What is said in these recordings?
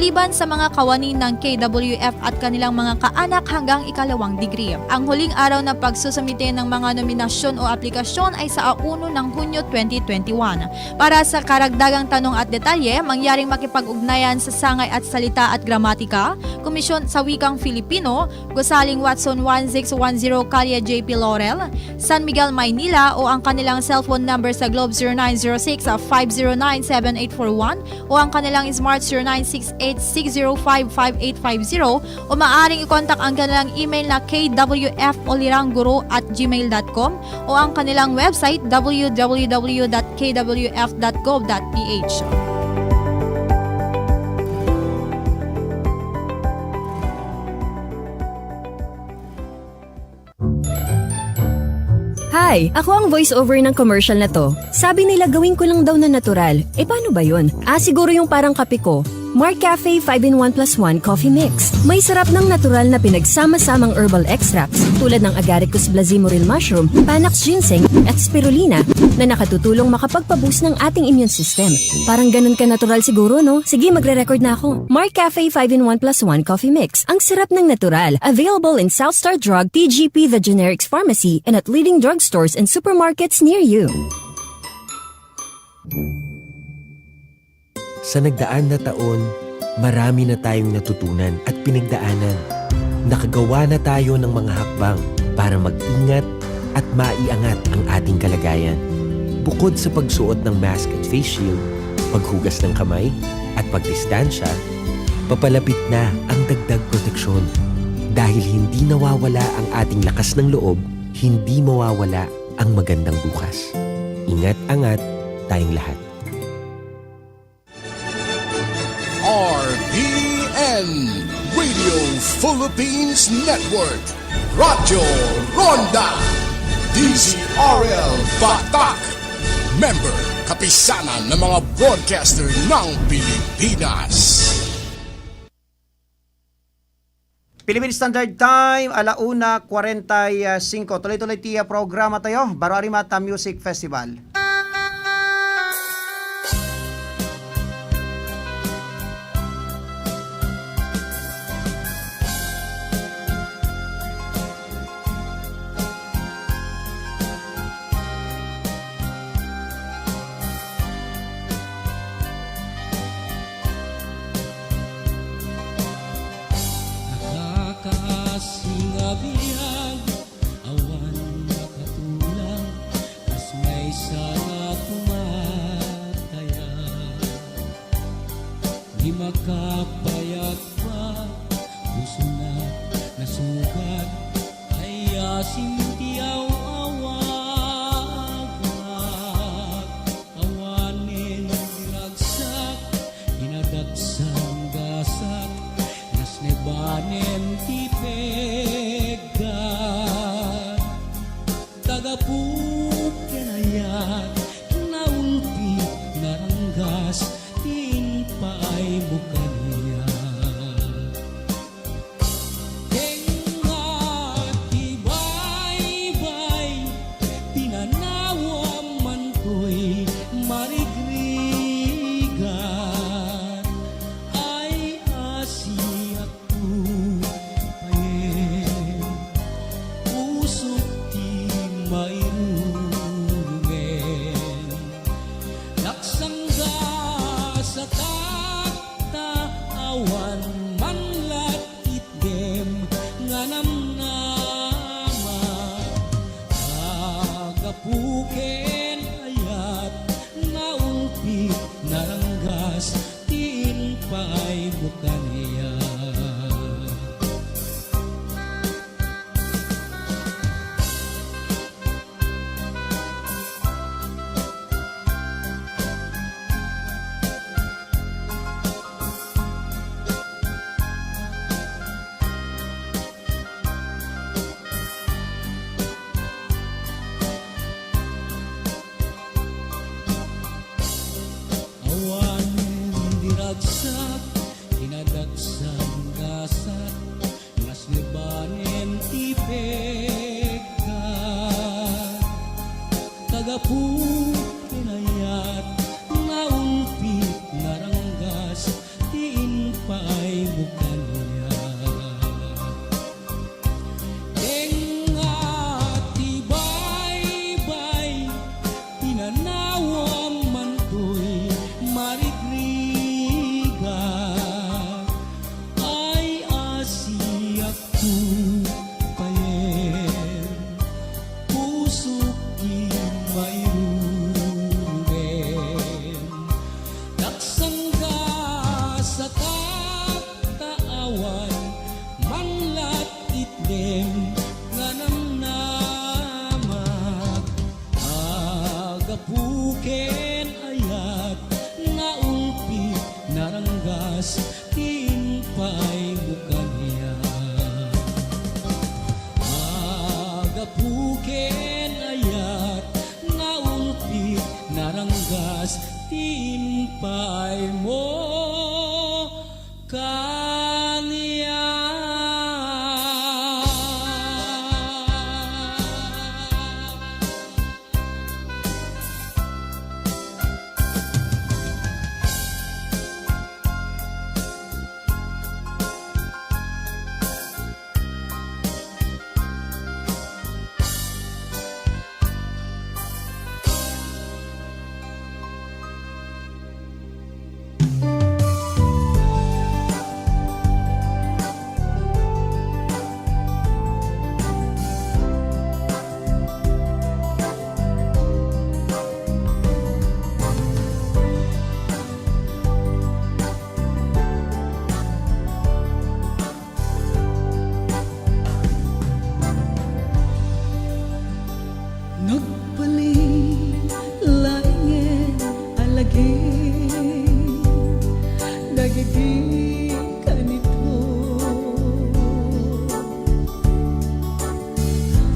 maliban sa mga kawani ng KWF at kanilang mga kaanak hanggang ikalawang degree. Ang huling araw na pagsusumite ng mga nominasyon o aplikasyon ay sa 1 ng Hunyo 2021. Para sa karagdagang tanong at detalye, mangyaring makipag-ugnayan sa Sangay at Salita at Gramatika, Komisyon sa Wikang Filipino, Gusaling Watson 1610 Calle JP Laurel, San Miguel, Maynila o ang kanilang cellphone number sa Globe 0906-509-7841 o ang kanilang Smart 0968-605-5850 o maaaring i-contact ang kanilang email na kwfolirangguro@gmail.com o ang kanilang website www.kwf.gov.ph. Hi! Ako ang voice-over ng commercial na to. Sabi nila gawin ko lang daw na natural. Paano ba yun? Siguro yung parang kape ko. Mark Cafe 5-in-1 plus 1 Coffee Mix. May sarap ng natural na pinagsama-samang herbal extracts tulad ng Agaricus blazimoril mushroom, Panax ginseng at spirulina na nakatutulong makapagpaboost ng ating immune system. Parang ganun ka natural siguro, no? Sige, magre-record na ako. Mark Cafe 5-in-1 plus 1 Coffee Mix. Ang sarap ng natural. Available in Southstar Drug, TGP The Generics Pharmacy, and at leading drugstores and supermarkets near you. Sa nagdaan na taon, marami na tayong natutunan at pinagdaanan. Nakagawa na tayo ng mga hakbang para mag-ingat at maiangat ang ating kalagayan. Bukod sa pagsuot ng mask at face shield, paghugas ng kamay at pagdistansya, papalapit na ang dagdag proteksyon. Dahil hindi nawawala ang ating lakas ng loob, hindi mawawala ang magandang bukas. Ingat-angat tayong lahat. RPN Radio Philippines Network Radyo Ronda DZRL Batak Member Kapisanan ng mga broadcaster ng Pilipinas. Philippine Standard Time, 1:45. Tuloy-tuloy tiya programa tayo, Baro-Arimata Music Festival. Nakakasingabihag, awan makatulang, mas may sana tumataya. Di makapayag pa, puso na nasugat, ay asim tiyaw awag. Awanin diragsak, hinadagsang gasak, nas nebanen tipegan. Tagapukenayat, naulpi naranggas, tinpaay bukan niya. Kengat ibay-bay, pinanawam man ko'y marigrigan. Ay asiat tupayen, usok ti mairungen. Naksangga sa awan manlat itdem nga namnama. Agapuken ayat naulpi naranggas, tinpay bukan niya. Awanin diragsak, hinadagsang gasak, nas libanen tipegan. Tagapukenayat, naulpi naranggas, tinpa tinpay mo kanya. Engati bay-bay, pinanawang manto'y marigriga, ay asiyak ko payer, pusok mayroon. Nagsangga sa kaptaawan, manglat itlem nga namnamak, agapuken ayat nga ulpi naranggas, tinpay mo kanya. Agapuken ayat nga ulpi naranggas, tinpay mo kanya. Nagpaling laingen alagin, nagiging kanito.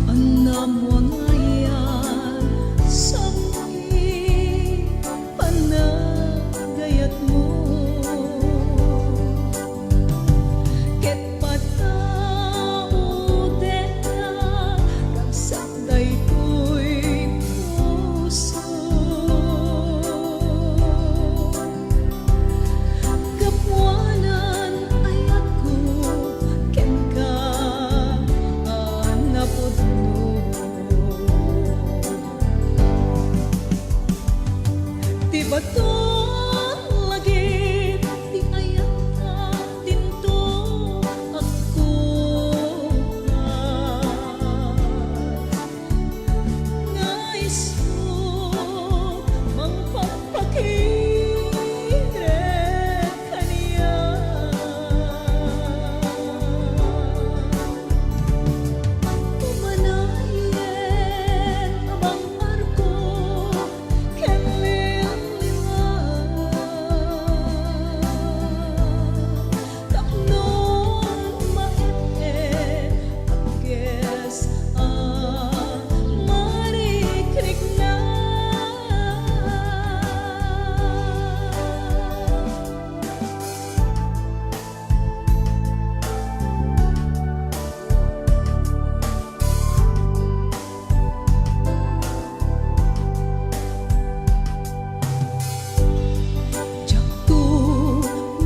Anam wangayan sa mga panagayat mo. Ket patao dena kang sakday ko'y puso. Kapuanan ay ako ken ka napudno. Di baton lagi di ayata dinto ako nga iso mangpapakire kaniya. Umanayen abang arko ken liliwan, tapnon maete agkes marikrik na. Jakto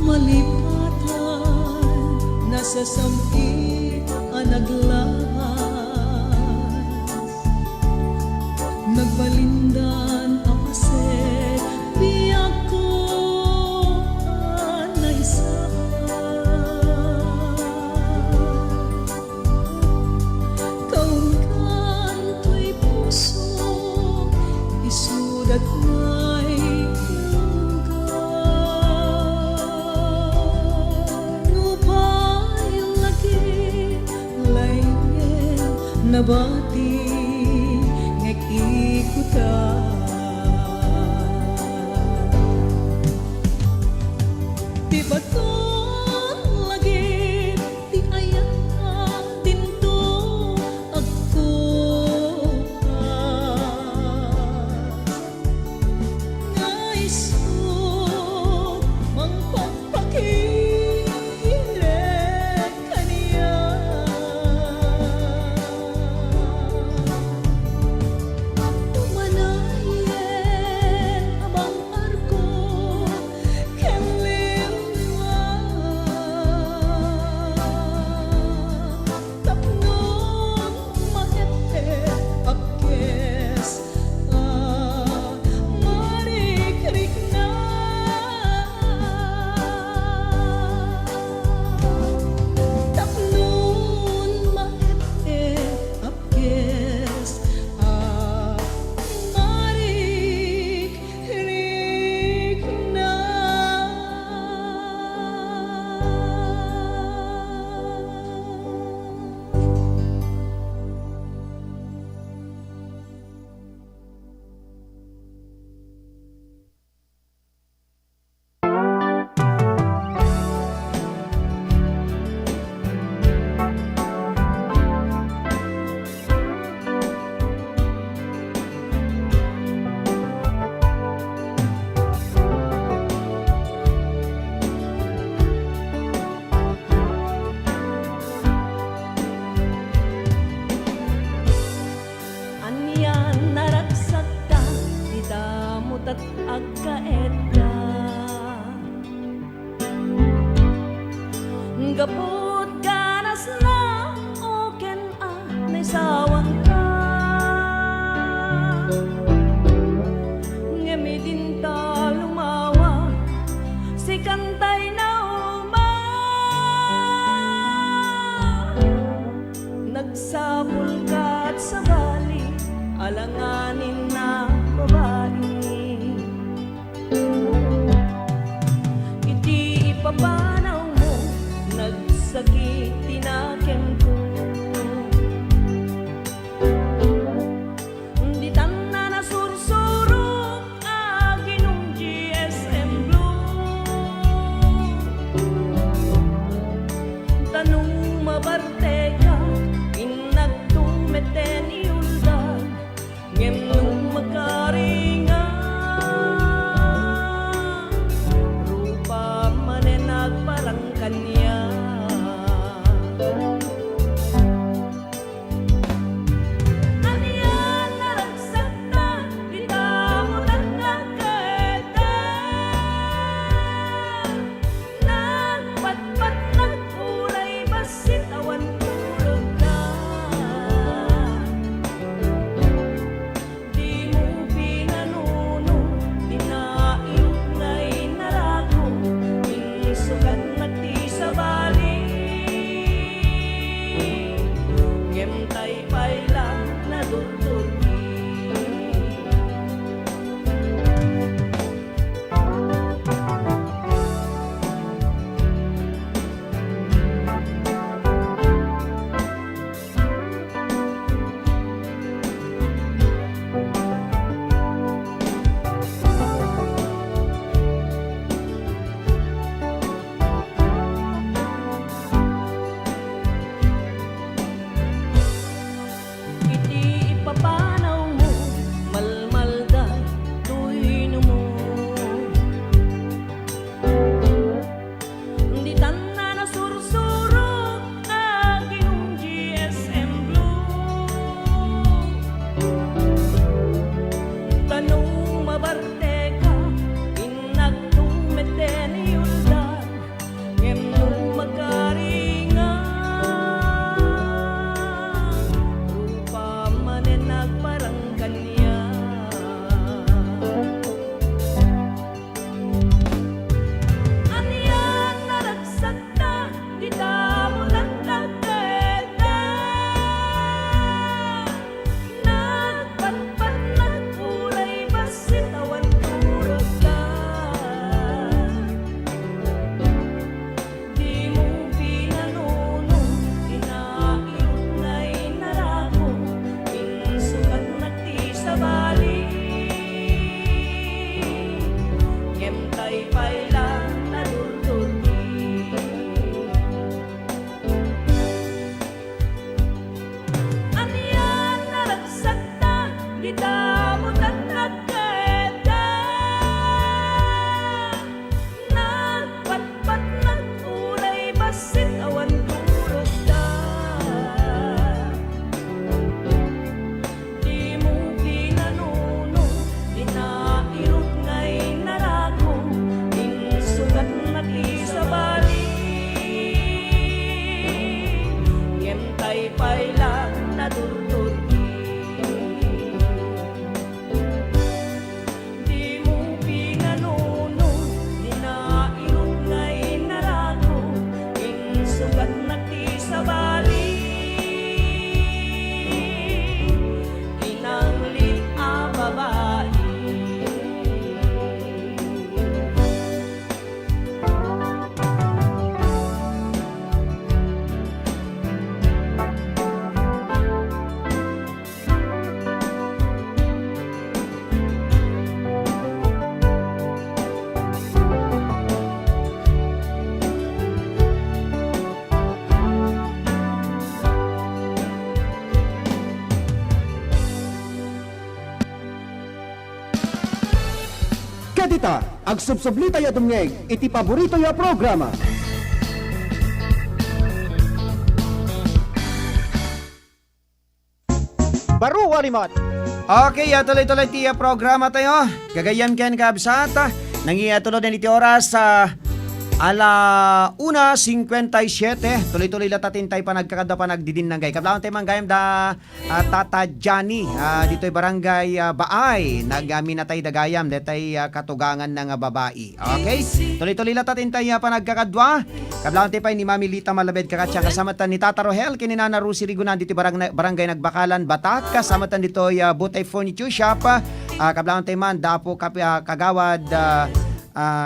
malipatan nasa sampi anaglas, nagbalindan ang kaset biyak ko naisaan. Kaung kanto'y puso isudat na'y nupay lagi layen nabati ngek ikutan. Di baton lagi di ayat dinto ako nga iso mangpapakire kaniya. Gapot ganas na oken may sawang ka. Ngamidin ta lumawa si kantay na uma. Nagsabol ka at sa bali alanganin na babae. Iti ipapanaw mo nagsakit tinaken ko. Di tan na nasursuro aginong GSM Blue. Tanong mabarte ka inagtumeten iuldag ngem nung makaringa. Rupa manenag parang kanya. Aniyan naragsakta di tamo nagkakaeta. Nagpatpat ng kulay basit awan tulog na. Di mo pinanuno dinaiyot nga'y narako. Insukat na ti sa bali. Ngem tay payla na dudurgi. Iti ipapanaw mo malmalday tuwino mo. Di tan na nasursuro aginong GSM Blue. Tanong mabarte ka inagtumeten iuldag ngem nung magkaringa. Rupa manenag parang kanya. Aniyan naragsakta di tamo nagkakaeta. Nagpatpat ng kulay basit awan tulog ka. Di mo pinanuno dinaiyot nga'y narako. Insukat na ti sa bali. Ngem tay payla na dudurgi. Aniyan naragsakta di tamo nagkakaeta. Nagpatpat ng kulay basit awan tulog ka. Di mo pinanuno dinairot nga'y narako. Insukat na ti sa bali. Ngem tay payla na dudurgi. Di mo pinanuno dinairot nga'y narako. Insukat na ti sa bali. Inangli a babae. Kadita, ag subsublita ya dumngeg, iti paborito ya programa. Baru warimot. Okay, tuloy-tuloy tiya programa tayo. Gagayan ken kabsata. Nangiya tulod iti oras sa 1:57, tuloy-tuloy latatin tayo pa nagkakada pa nagdidin ng gay. Kablawan tayo manggayam da Tata Johnny, dito'y barangay Baay, nagaminatay dagayam, detay katugangan ng babae. Okay? Tuloy-tuloy latatin tayo pa nagkakadwa. Kablawan tayo pa ni Mami Lita Malabed kakatsa, kasama tan ni Tata Rohel, kininana Rusi Rigunan, dito'y barangay Nagbakalan, Batak, kasama tan dito'y Butay Furniture Shop, kablawan tayo man, Dapo Kagawad,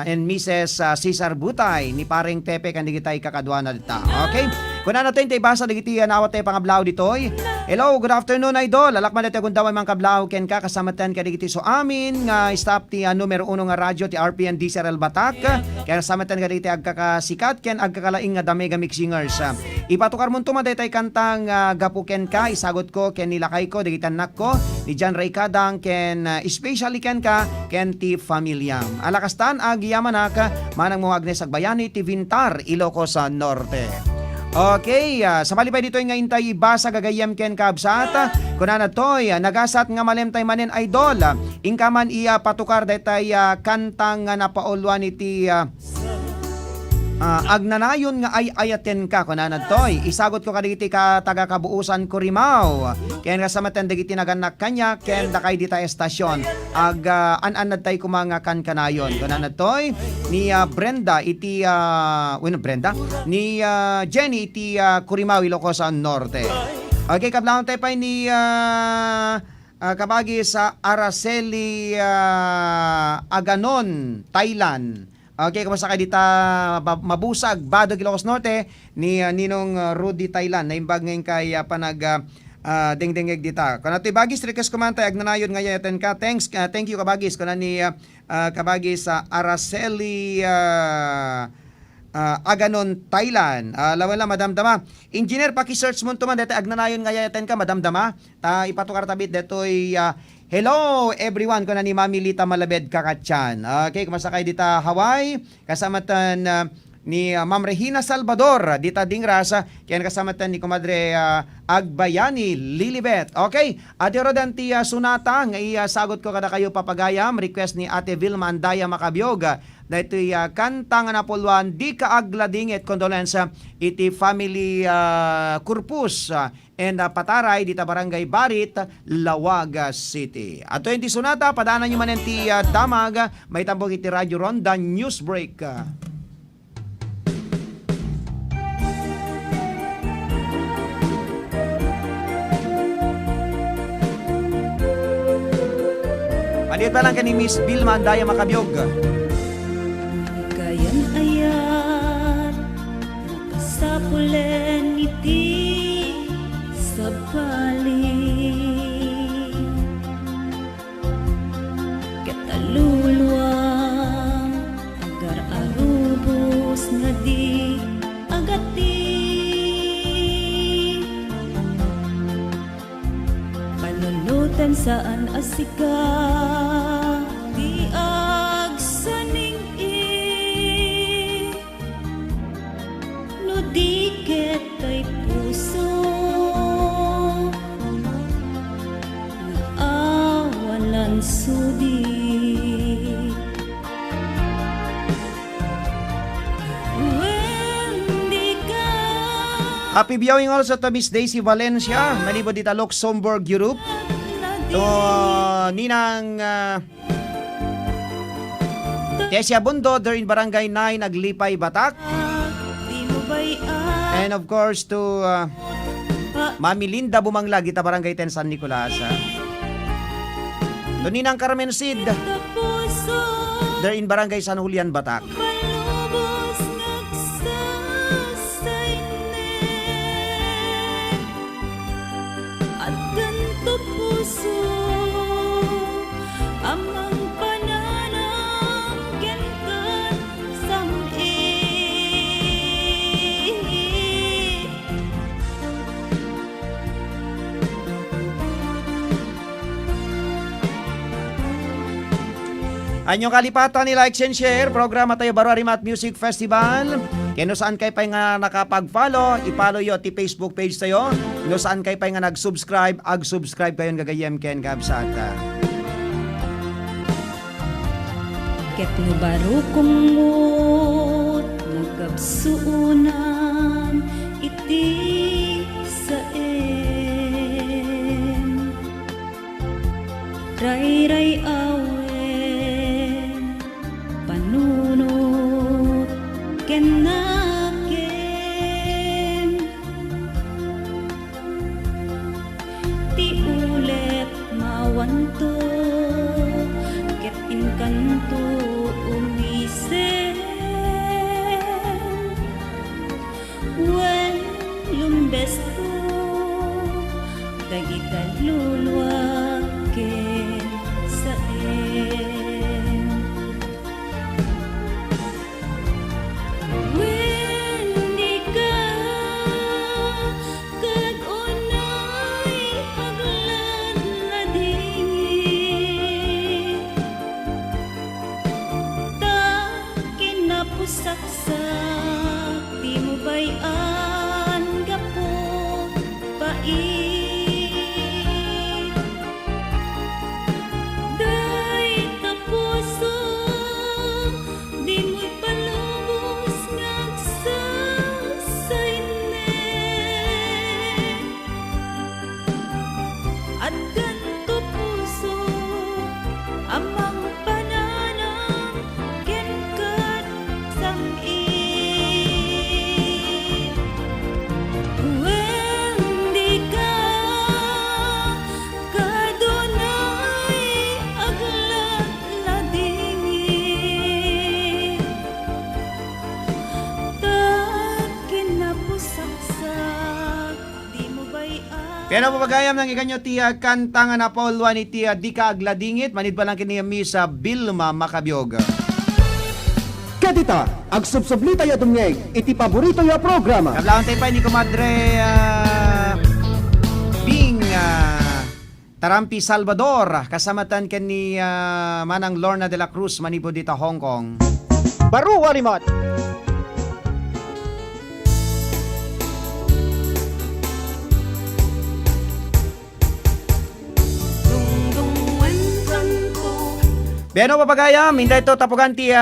and Mrs. Cesar Butay ni paring Pepe kan digitay kakadwa na dita. Okay? Kuna natin tayo basa digiti nawat tayo pangablaw ditoy. Hello, good afternoon idol. Lalakman natin kung daw mga kablaw ken ka kasamatan ka digiti so amin nga stop ti numero 1 nga radyo ti RPN DCRL Batak. Kaya kasamatan ka digiti agkakasikat ken agkakalaing nga Damega Mixingers. Ipatukar mo tuma tay kantang gapu ken ka isagot ko ken nilakay ko digiti anak ko ni John Ray Kadang ken especially ken ka ken ti pamilyam. Alakastan agiyamanak manang mo Agnes Agbayani ti Vintar Ilocos Norte. Okay, samali pa dito nga intay basa gagayam ken kabsat. Kunana toy nagasat nga malemtay manen idol. Ingkaman iya patukar daytay kantang nga napaulwan iti agnanayon nga ay ayaten ka kunana toy. Isagot ko kadagiti ka taga kabuusan ko rimaw. Ken kasamaten dagiti naganak kanya ken dakay dita estasyon. Ananad tay kumanga kan kanayon. Kunana toy ni Brenda iti Brenda ni Jenny iti Curimaw Ilocos Norte. Okay, kablaon tayo pa ni kabagi sa Araceli Aganon, Thailand. Okay, kumusta kayo dita mabusag Badog Ilocos Norte ni Ninong Rudy Thailand naimbag ngayon kay panag dingdingeg dita. Kana ti bagis request kumanta agnanayon nga yaten ka. Thank you kabagis kana ni kabagis sa Araceli Aganon, Thailand. Lawala madamdama. Engineer paki-search mo tuman dito agnanayon nga yaten ka madamdama. Ta ipatukar tabit detoy hello everyone kuna ni Mami Lita Malabed kakatyan. Okay, kumasa kay dita Hawaii kasamatan ni Ma'am Regina Salvador dita dingrasa kaya kasamatan ni Comadre Agbayani Lilibet. Okay, Ate Rodanti Sunata nga sagot ko kada kayo papagayam request ni Ate Vilma Andaya Makabiog. Dito kanta nga napulwan di kaaglading et kondolensa iti family Kurpus and Pataray dita barangay Barit, Lawaga City. Ato yung sunata padanan nyo man ti damag may tambok iti Radyo Ronda News Break. Maliit pa lang ka ni Miss Vilma Andaya Makabiog. Kayan ayat nakasapulen iti sabali kataluluang agar arubos nga di agati panulutan saan asika di agsaning no di ketay puso na awalan sudi Wendy ka Happy viewing also to Miss Daisy Valencia, malibod dita Luxembourg, Europe. To Ninang Tesia Bundo, there in Barangay 9, Aglipay, Batak. di mo ba'y And of course to Mami Linda Bumanglag, dita Barangay 10, San Nicolas. To Ninang Carmen Sid, puso there in Barangay San Julian, Batak. palubos nagsasayne at ganto puso amang pananangkin ka sam'i Anyong kalipatan ni like and share programa tayo Baro Arimat Music Festival. Kaya saan kay pa nga nakapag-follow, i-follow yo ti Facebook page tayo. No saan kay pa nga nag-subscribe, ag-subscribe kayo gagayem ken kabsata. ket no baro kumot Kabsuunan iti saen Ray-ray awen Panunot kenaken Ti ulet mawanto Ket inkanto umisen When lumbesto Dagita luluwaken saen When di ka kagunay aglan na dingi Ta kinapusaksak di mo bayan gapo pai Day kapuso di mo palubos ngagsasayne At ganto puso amang pananang kenkat sami When di ka kadunay aglat ladingi Ta kinapusaksak di mo bayan Pero papagayam ng ikanyo tiya kanta nga na Paulwa ni tiya di ka agladingit manid pa lang kiniyami sa Bilma Makabyog. Kadita, ag subsubli tayo tumngeg, iti paborito ya programa. Kablaon tayo pa ni Comadre Bing Tarampi Salvador kasamatan ken ni Manang Lorna de la Cruz manipo dita Hong Kong. Baru warimat. Beno papagayam, hinday to tapugan ti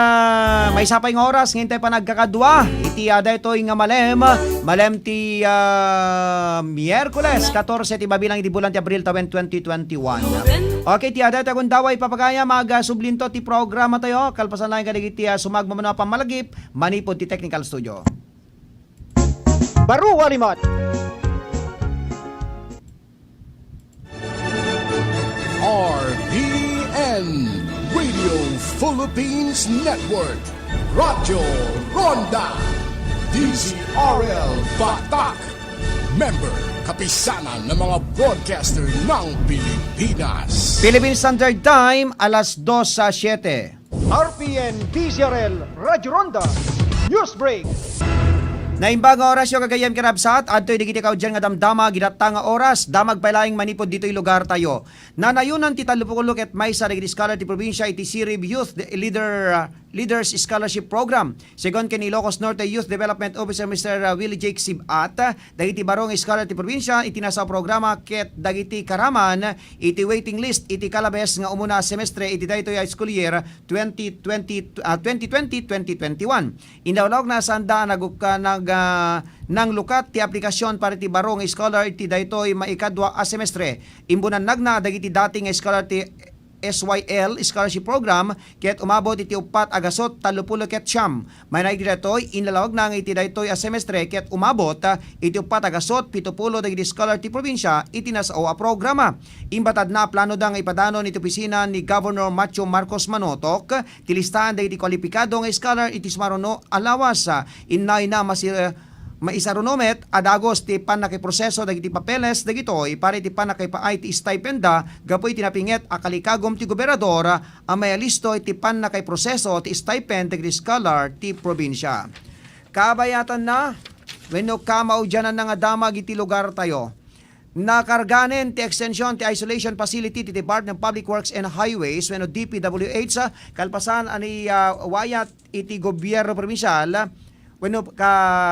may sapay nga oras, hintay pa nagkakadwa. Iti dayto nga malem ti Miyerkules 14 ti babilang iti bulan ti Abril 2021. Okay, ti dayto kung daway papagayam sublinto ti programa tayo. Kalpasan lang kadig ti sumagmamano pamalagip, manipod ti technical studio. Baru warimat. RPN Radio Philippines Network, Radyo Ronda, DZRL Batak, member kapisanan ng mga broadcaster ng Pilipinas. Philippine Standard Time, alas 2:07. RPN DZRL Radyo Ronda. News Break. Naimbang nga oras yung kagayam kirabsat, adto'y digiti kaw dyan nga damdama, ginata nga oras, damag pailaing manipod dito'y lugar tayo. Nanayunan ti talupukulok at may sa digiti scholar ti probinsya iti Sirib Youth Leaders Scholarship Program. Segon ken Ilocos Norte Youth Development Officer Mr. Willie Jake Sibat, dagiti barong scholar ti probinsya iti nasa programa ket dagiti karaman iti waiting list iti kalabes nga umuna semestre iti daytoy school year 2020-2021. Indawlog na sanda nang lukat ti aplikasyon para ti barong scholar iti daytoy maikadwa a semestre. Imbunan nagna dagiti dating scholar ti SYL Scholarship Program ket umabot iti 4 agasot 30 ket siyam. May naigi daytoy inlalawag na nga iti daytoy a semestre ket umabot iti 4 agasot 70 dagiti scholar ti probinsya iti nasao a programa. Imbatad na plano da nga ipadano iti opisina ni Governor Macho Marcos Manotok ti listahan dagiti kwalipikado nga scholar iti sumaruno alawas innay na maisarunomet adagos ti panakiproseso dagiti papeles dagitoy pare ti panakaipaay ti stipenda gapoy tinapinget a kalikagom ti gobernador a mayalisto iti panakaiproseso ti stipend dagiti scholar ti probinsya. Kabayatan na wenno kamaudyanan na nga damag iti lugar tayo. Nakarganen ti extension ti isolation facility ti Department of Public Works and Highways wenno DPWH kalpasan ani wayat iti gobyerno probinsyal. Bueno,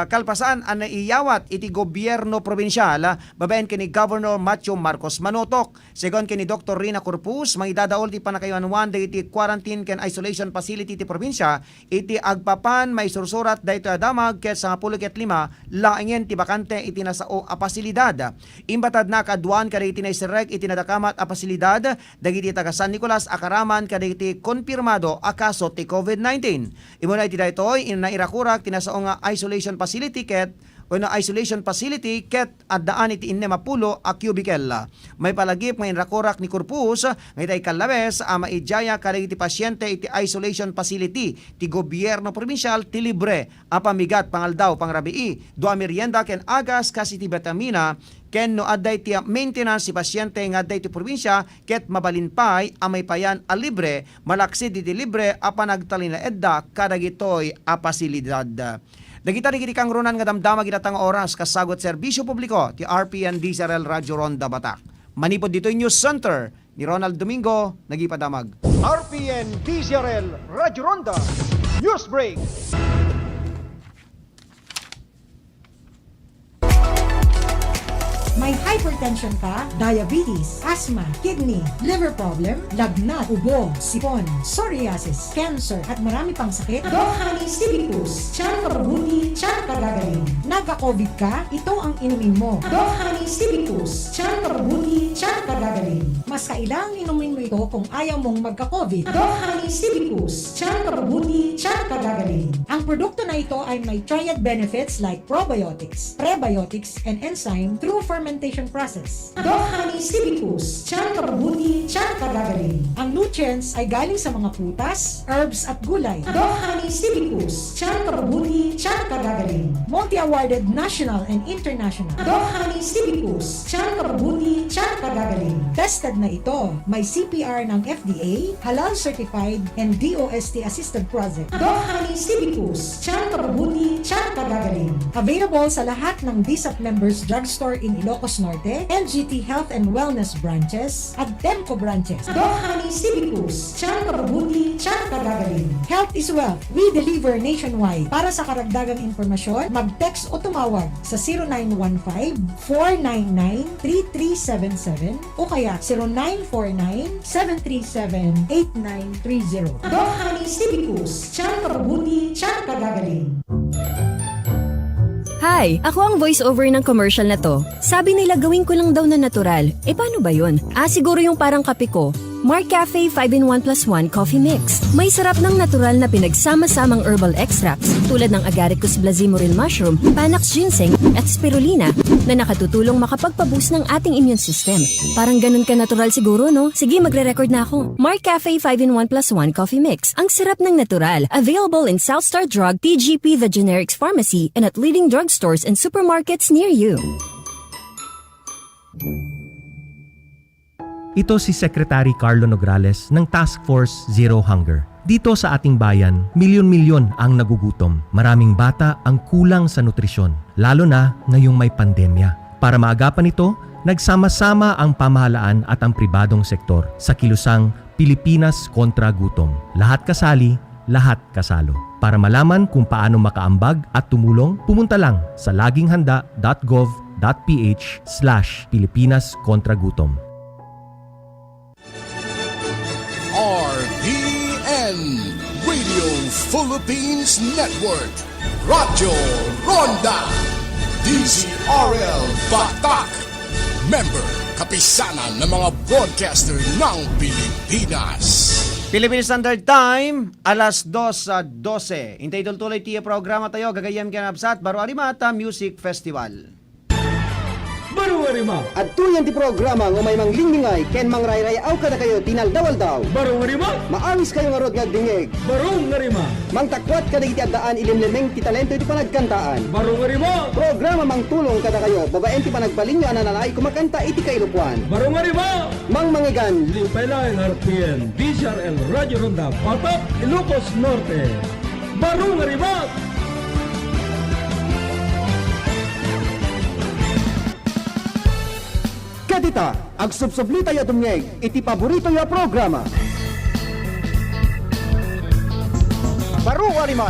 kalpasan ang naiyawat iti gobyerno probinsyal, babaen kini Governor Macho Marcos Manotok. Segon kini Dr. Rina Corpus, mangidadaol ti panakayuan iti quarantine ken isolation facility ti probinsya, iti agpapan may sursurat dayto adamag ket sa 15 laengen ti bakante iti nasao a pasilidad. Imbatad na kaduan kada iti naisirek iti nadakamat a pasilidad dagiti taga San Nicolas akaraman kada iti konfirmado a kaso ti COVID-19. Imo na iti daytoy inairakurak tinasao nga isolation facility ket isolation facility ket addaan iti 50 a cubicle. May palagip ngayon rakurak ni Corpus nga itay kalabes a maijaya kada iti pasyente iti isolation facility ti gobyerno probinsyal ti libre a pamigat pangaldaw pangrabii do a merienda ken agas kasi ti vitamina ken no adday ti maintenance si pasyente nga adday ti probinsya ket mabalinpay a may payan a libre malaksid iti libre a panagtalina edda kadagitoy a pasilidad. Dagita ni kang runan nga damdama ginatang oras kasagot serbisyo publiko ti RPN DZRL Radyo Ronda Batak. Manipod dito yung News Center ni Ronald Domingo nagipadamag. RPN DZRL Radyo Ronda News Break. May hypertension ka, diabetes, asthma, kidney, liver problem, lagnat, ubo, sipon, psoriasis, cancer, at marami pang sakit? Doc Honey Cibicus, tiyan ka mabuti, tiyan ka gagaling. Nagka-COVID ka, ito ang inumin mo. Doc Honey Cibicus, tiyan ka mabuti, tiyan ka gagaling. Mas kailangang inumin mo ito kung ayaw mong magka-COVID. Doc Honey Cibicus, tiyan ka mabuti, tiyan ka gagaling. Ang produkto na ito ay may triad benefits like probiotics, prebiotics, and enzyme through fermentation process. Doc Honey Cibicus, tiyan ka mabuti, tiyan ka gagaling. Ang nutrients ay galing sa mga prutas, herbs at gulay. Doc Honey Cibicus, tiyan ka mabuti, tiyan ka gagaling. Multi-awarded national and international. Doc Honey Cibicus, tiyan ka mabuti, tiyan ka gagaling. Tested na ito. May CPR ng FDA, halal certified, and DOST assisted project. Doc Honey Cibicus, tiyan ka mabuti, tiyan ka gagaling. Available sa lahat ng DSAP members drugstore in Ilocos Norte, LGT Health and Wellness branches, at Temco branches. Doc Honey Cibicus, tiyan ka mabuti, tiyan ka gagaling. Health is wealth. We deliver nationwide. Para sa karagdagang informasyon, mag-text o tumawag sa 0915-499-3377 o kaya 0949-737-8930. Doc Honey Cibicus, tiyan ka mabuti, tiyan ka gagaling. Hi! Ako ang voice-over ng commercial na to. Sabi nila gawin ko lang daw na natural. Paano ba yun? Siguro yung parang kape ko. Mark Cafe 5-in-1 plus 1 Coffee Mix. May sarap ng natural na pinagsama-samang herbal extracts tulad ng Agaricus blazimoril mushroom, Panax ginseng, at spirulina na nakatutulong makapagpaboost ng ating immune system. Parang ganun ka natural siguro, no? Sige, magre-record na ako. Mark Cafe 5-in-1 plus 1 Coffee Mix. Ang sarap ng natural. Available in Southstar Drug, TGP The Generics Pharmacy, and at leading drugstores and supermarkets near you. Ito si Secretary Carlo Nograles ng Task Force Zero Hunger. Dito sa ating bayan, milyon-milyon ang nagugutom. Maraming bata ang kulang sa nutrisyon, lalo na ngayong may pandemya. Para maagapan ito, nagsama-sama ang pamahalaan at ang pribadong sektor sa kilusang Pilipinas kontra Gutom. Lahat kasali, lahat kasalo. Para malaman kung paano makaambag at tumulong, pumunta lang sa laginghanda.gov.ph/Pilipinas kontra Gutom. RPN Radio Philippines Network Radyo Ronda DZRL Batak Member Kapisanan ng mga broadcaster ng Pilipinas. Philippine Standard Time, alas 2:12. Intay tuloy tiya programa tayo, gagayam kinabsat, Baro Arimata Music Festival. Baro Arima. At tuyan ti programa ng may manglingmingay ken mangrayrayaw kada kayo tinaldawal daw. Baro Arima. Maawis kayo nga rod nga dingeg. Baro Arima. Mangtakwat kada iti addaan ilimlemeng ti talento iti panagkantaan. Baro Arima. Programa mangtulong kada kayo babaen ti panagbalinyo ananay kumakanta iti kailupuan. Baro Arima. Mangmangigan. Limpay lang RPN DZRL Radyo Ronda Batak Ilocos Norte. Baro Arima. Kadita, agsubsublita ya tumngeg iti paborito ya programa. Baro Arima.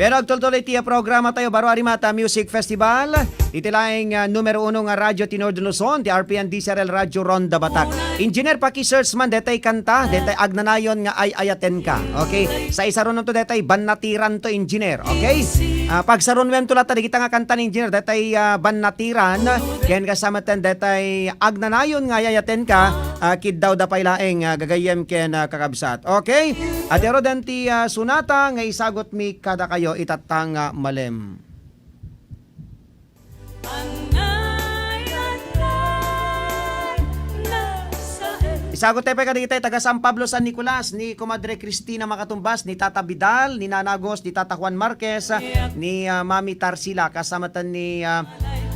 Pero agtuloy tiya programa tayo baro Arimata Music Festival. Iti laing numero 1 nga radyo tinord Luzon, ti RPN DCRL Radyo Ronda Batak. Engineer paki-search man detay kanta, detay agnanayon nga ay ayaten ka. Okay? Sa isa ron to detay bannatiran to engineer. Okay? Pag sa ron to lata kita nga kanta ni engineer detay bannatiran, ken kasama ten detay agnanayon nga ayaten ka, kid daw da pay laeng gagayem ken kakabsat. Okay? At ero den ti sunata nga isagot mi kada kayo itatang malem. Isagot tayo pa kaditay taga San Pablo San Nicolas ni Comadre Cristina Makatumbas, ni Tata Vidal, ni Nanagos, ni Tata Juan Marquez, ni Mami Tarsila kasamatan ni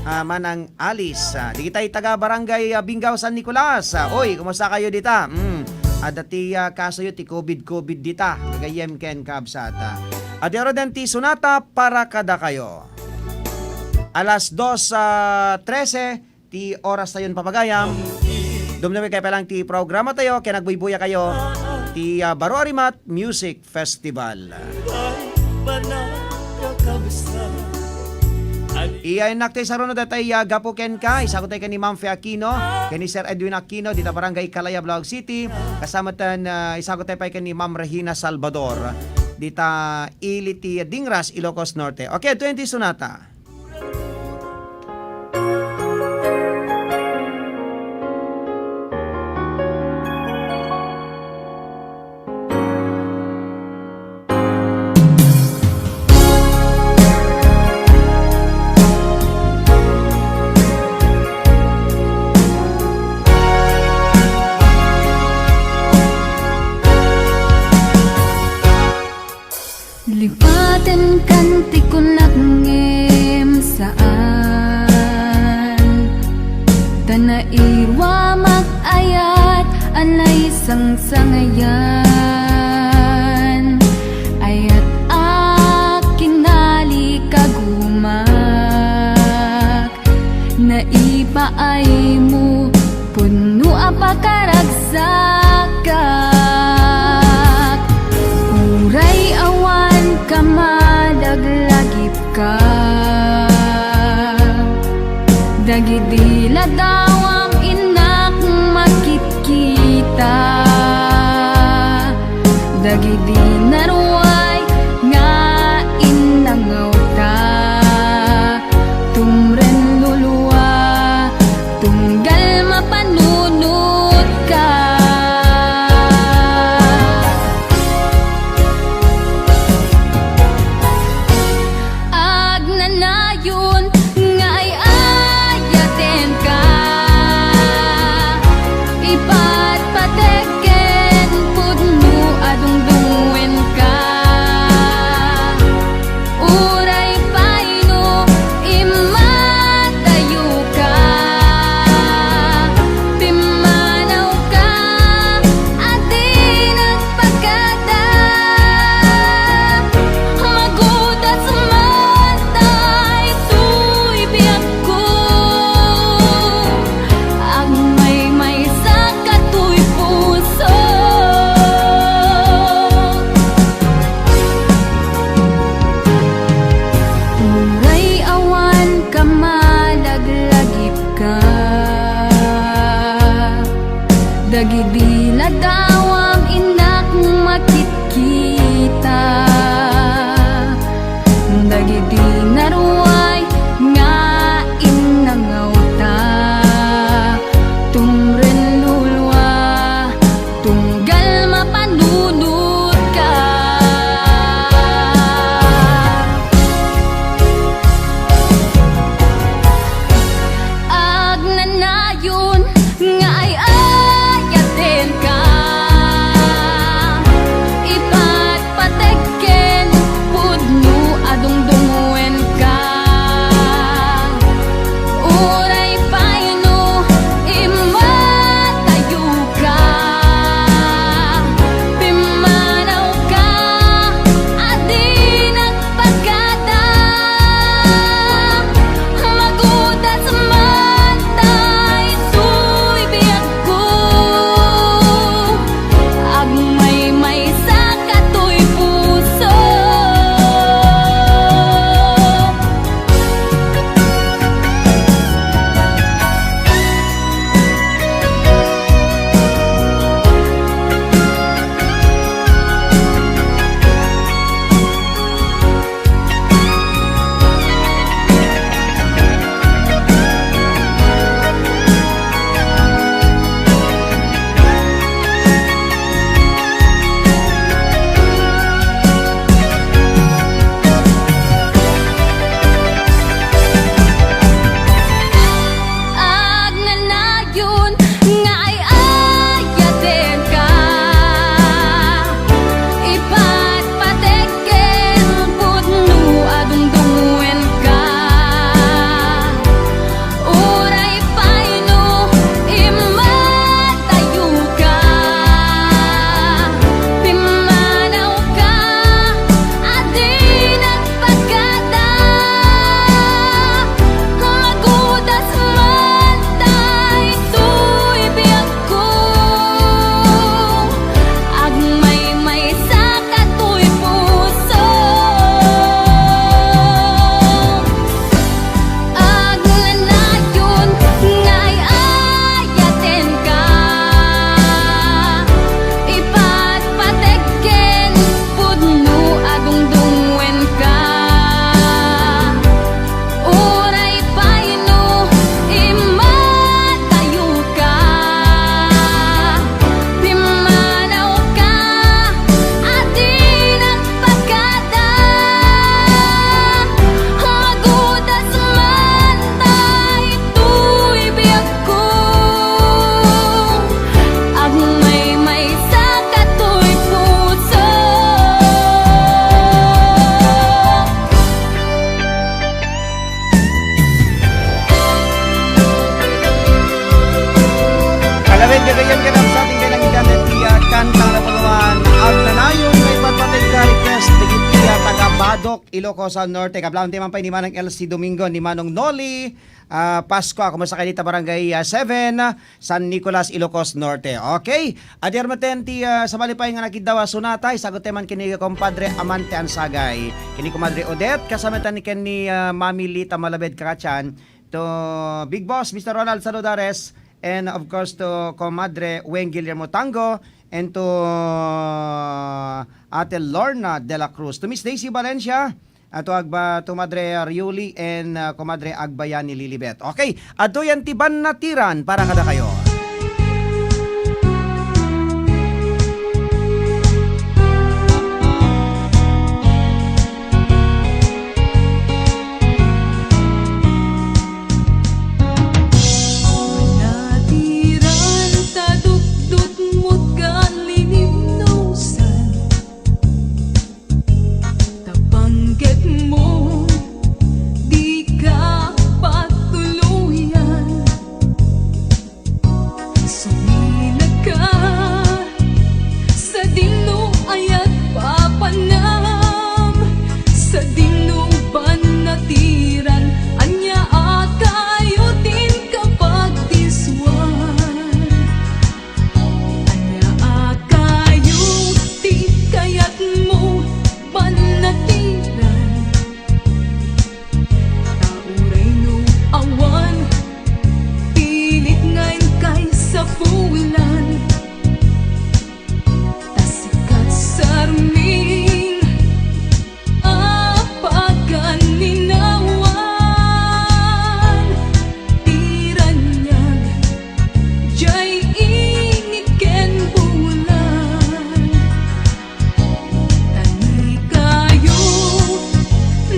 Manang Alice. Di kitay taga Barangay Bingaw San Nicolas. Oy, kumusta kayo dita? Dati kaso yun ti COVID dita. Gagayem ken kabsata. Adero den ti sunata para kada kayo. Alas 2:13 ti oras tayon papagayam. Dumdumi kayo palang ti programa tayo, kaya nagbuybuya kayo ti Baro Arimat Music Festival. Iyan nakti sa ronod at ay gapo ken ka, isagot tayo ni Ma'am Fe Aquino, ken ni Sir Edwin Aquino, dita Barangay Calaya, Bulaog City, kasama tan isagot tayo pa ni Ma'am Regina Salvador, dita Iliti Dingras, Ilocos Norte. Okay, 20 sunata. Lipaten kanti ko nagngem saan Tanairwa mag-ayat anay sang-sangayan Ayat aking nalikagumak Naipaay mo puno apakaragsakak Uray awan kamadaglagip ka Dagidila daw ang inak makikita Dagidi naruay nga inangaw ta Tumren luluwa tunggal mapanunot ka Agnanayon nga ay ayaten ka Ipatpatek Bundok, Ilocos Norte. Kablaon ti man pa ni Manang LC Domingo, ni Manong Noli, Pasko, ako sa kanita barangay 7, San Nicolas, Ilocos Norte. Okay, adir maten ti sa malipay nga nakidawa sunatay, sagot man kini kompadre Amante Ansagay, kini komadre Odette, kasama tan ni Mami Lita Malabed Kakachan, to Big Boss Mr. Ronald Saludares, and of course to komadre Weng Guillermo Tango, and to Ate Lorna de la Cruz, to Miss Daisy Valencia, ato agba to Madre Riuli, and Comadre Agbayani Lilibet. Okay, ato yan tiban na tiran para kada kayo. Manatiran tadukdut mo't galinimnosan, tapangget mo di ka patuluyan, sumilag ka sa dino ayat papanam, sa dino ban natiran anya akayo din kapag diswan, anya akayo di kayat mo ban natiran, tauray no awan pilit ngayon kay sa pulan, tasikat sarming apagan ninawan, tiranyag jay iniken bulan, tani kayo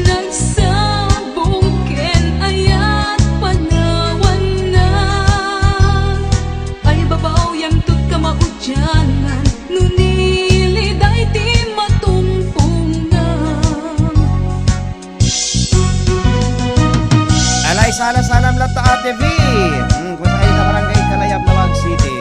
nagsabong ken ayat panawan na, ay babaw yang tut ka maudyanan, nuniliday di matumpungan. Alay salam lata Ate V. Kung sa kanita barangay Kalayab, Lawag City.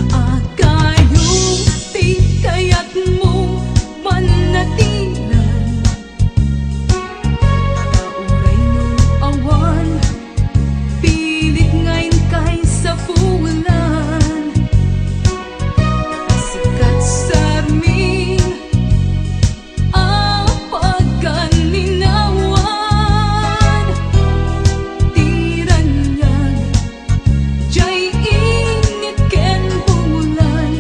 Akayo di kayat mo manatilan, tauray no awan pilit ngayon kay sa pulan, sikat sarming apagan ninawan, tiranyag jay init ken bulan,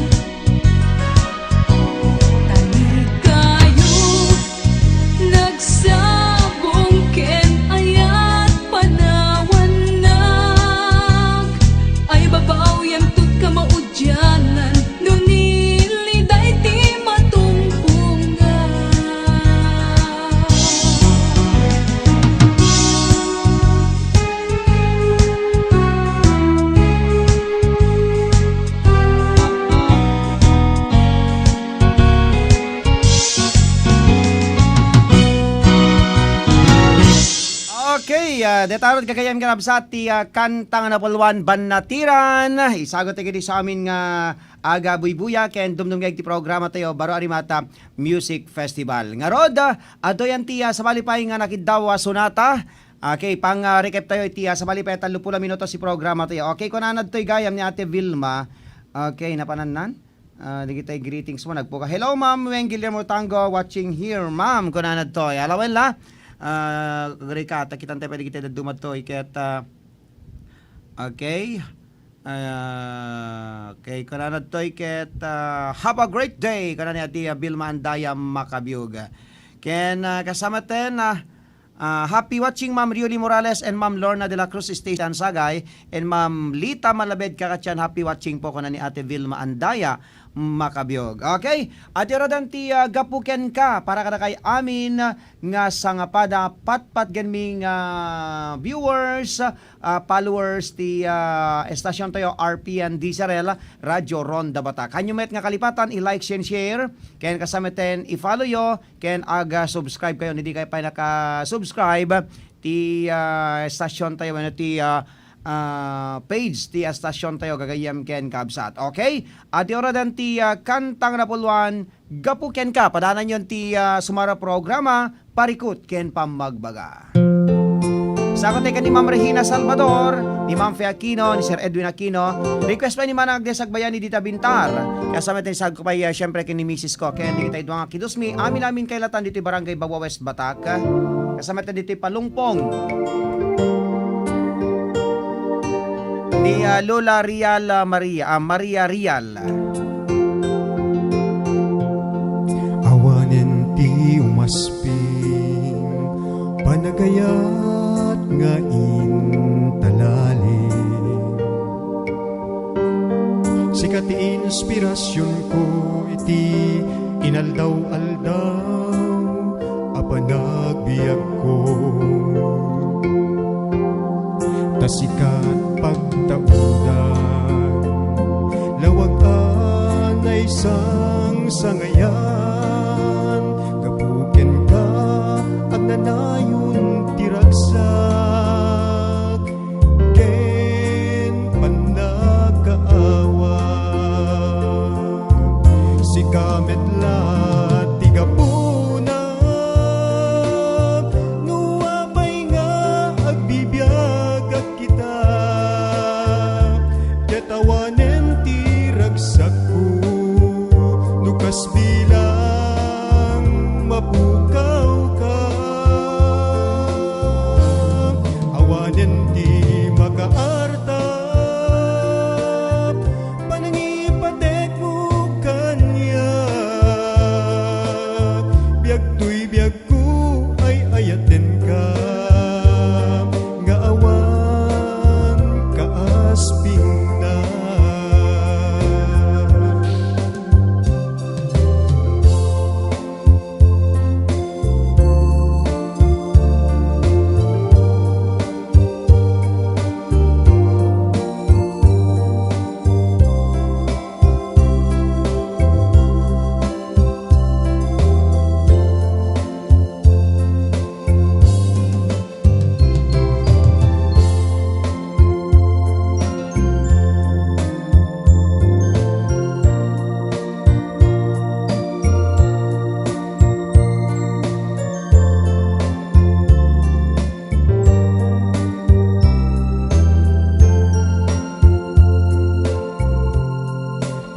tani kayo nagsabong ken ayat panawan nag, ay babaw yang tut ka maudyanan, nuniliday di matumpungan. Okay, detarod kagayam ganap sa ti kantang napulwan banatiran. Isagot tayo sa amin nga aga buybuya ken dumdum ti programa tayo baro arimata Music Festival. Nga rod, ato yan ti sa malipay nga nakidawa sunata. Okay, pang recap tayo ti sa malipay 30 minuto si programa tayo. Okay, kunanad to'y gayam ni Ate Vilma. Okay, napanannan. Di kita greetings mo nagpuka. Hello ma'am, Weng Guillermo Tango watching here ma'am. Kunanad to'y. Alawin la. Rika, takitan tayo pwede kita dumatoy ket okay. Okay, kunanad to'y ket have a great day. Kunanad ni Ate Vilma Andaya Makabiog. Ken kasama ten happy watching Ma'am Rioli Morales and Ma'am Lorna de la Cruz Station Sagay and Ma'am Lita Malabed Kakachan. Happy watching po ko na ni Ate Vilma Andaya makabiog. Okay? At iradan ti gapuken ka para kada kay amin nga sangapada patpat ganming viewers, followers ti estasyon tayo RPN DZRL Radyo Ronda Batak. Kanyo met nga kalipatan i-like and share, ken kasameten i-follow yo, ken subscribe kayo, hindi kayo pa naka-subscribe ti estasyon tayo ti page ti estasyon tayo gagayam ken kabsat. Okay? At iradan ti kantang napulwan gapuken ka padanan yon ti sumara programa parikut ken pamagbaga. Sa ako ni Ma'am Regina Salvador, ni Ma'am Fe Aquino, ni Sir Edwin Aquino. Request pa ni Manang Agnes Agbayan ni Dita Bintar. Kasama tayo sa ko pa syempre kini Mrs. ko. Kaya hindi tayo mga kidusmi. Amin kailatan dito Barangay Bawa West Batak. Kasama tayo dito Palungpong. Ni Lola Rial Maria Rial. Awanen ti umasping panagayat nga intalali. Sikat ti inspirasyon ko iti inaldaw-aldaw apanagbiag ko. Tasikat pagtaudan lawagan ay sang sangayan gapuken ka at nanayon tiragsak ken panagkaawa si kametla tigapuna nuwapay nga agbibiyag at kita ketawanen tiragsak ko nukas bilang mapukaw ka awanen di makaarta panangipatek mo kanya biag tuy biag ko ay ayaten ka nga awan kaasping na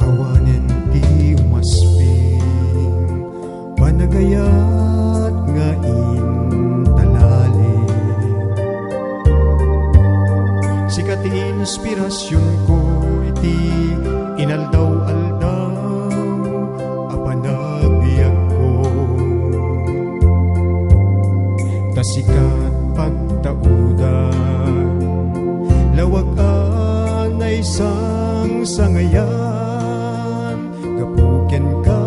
awanen ti umasping panagayat nga intalali sikat ti inspirasyon ko iti inaldaw-aldaw apanagbiag ko tasikat pagtaudan lawagan ay sang sangayan gapuken ka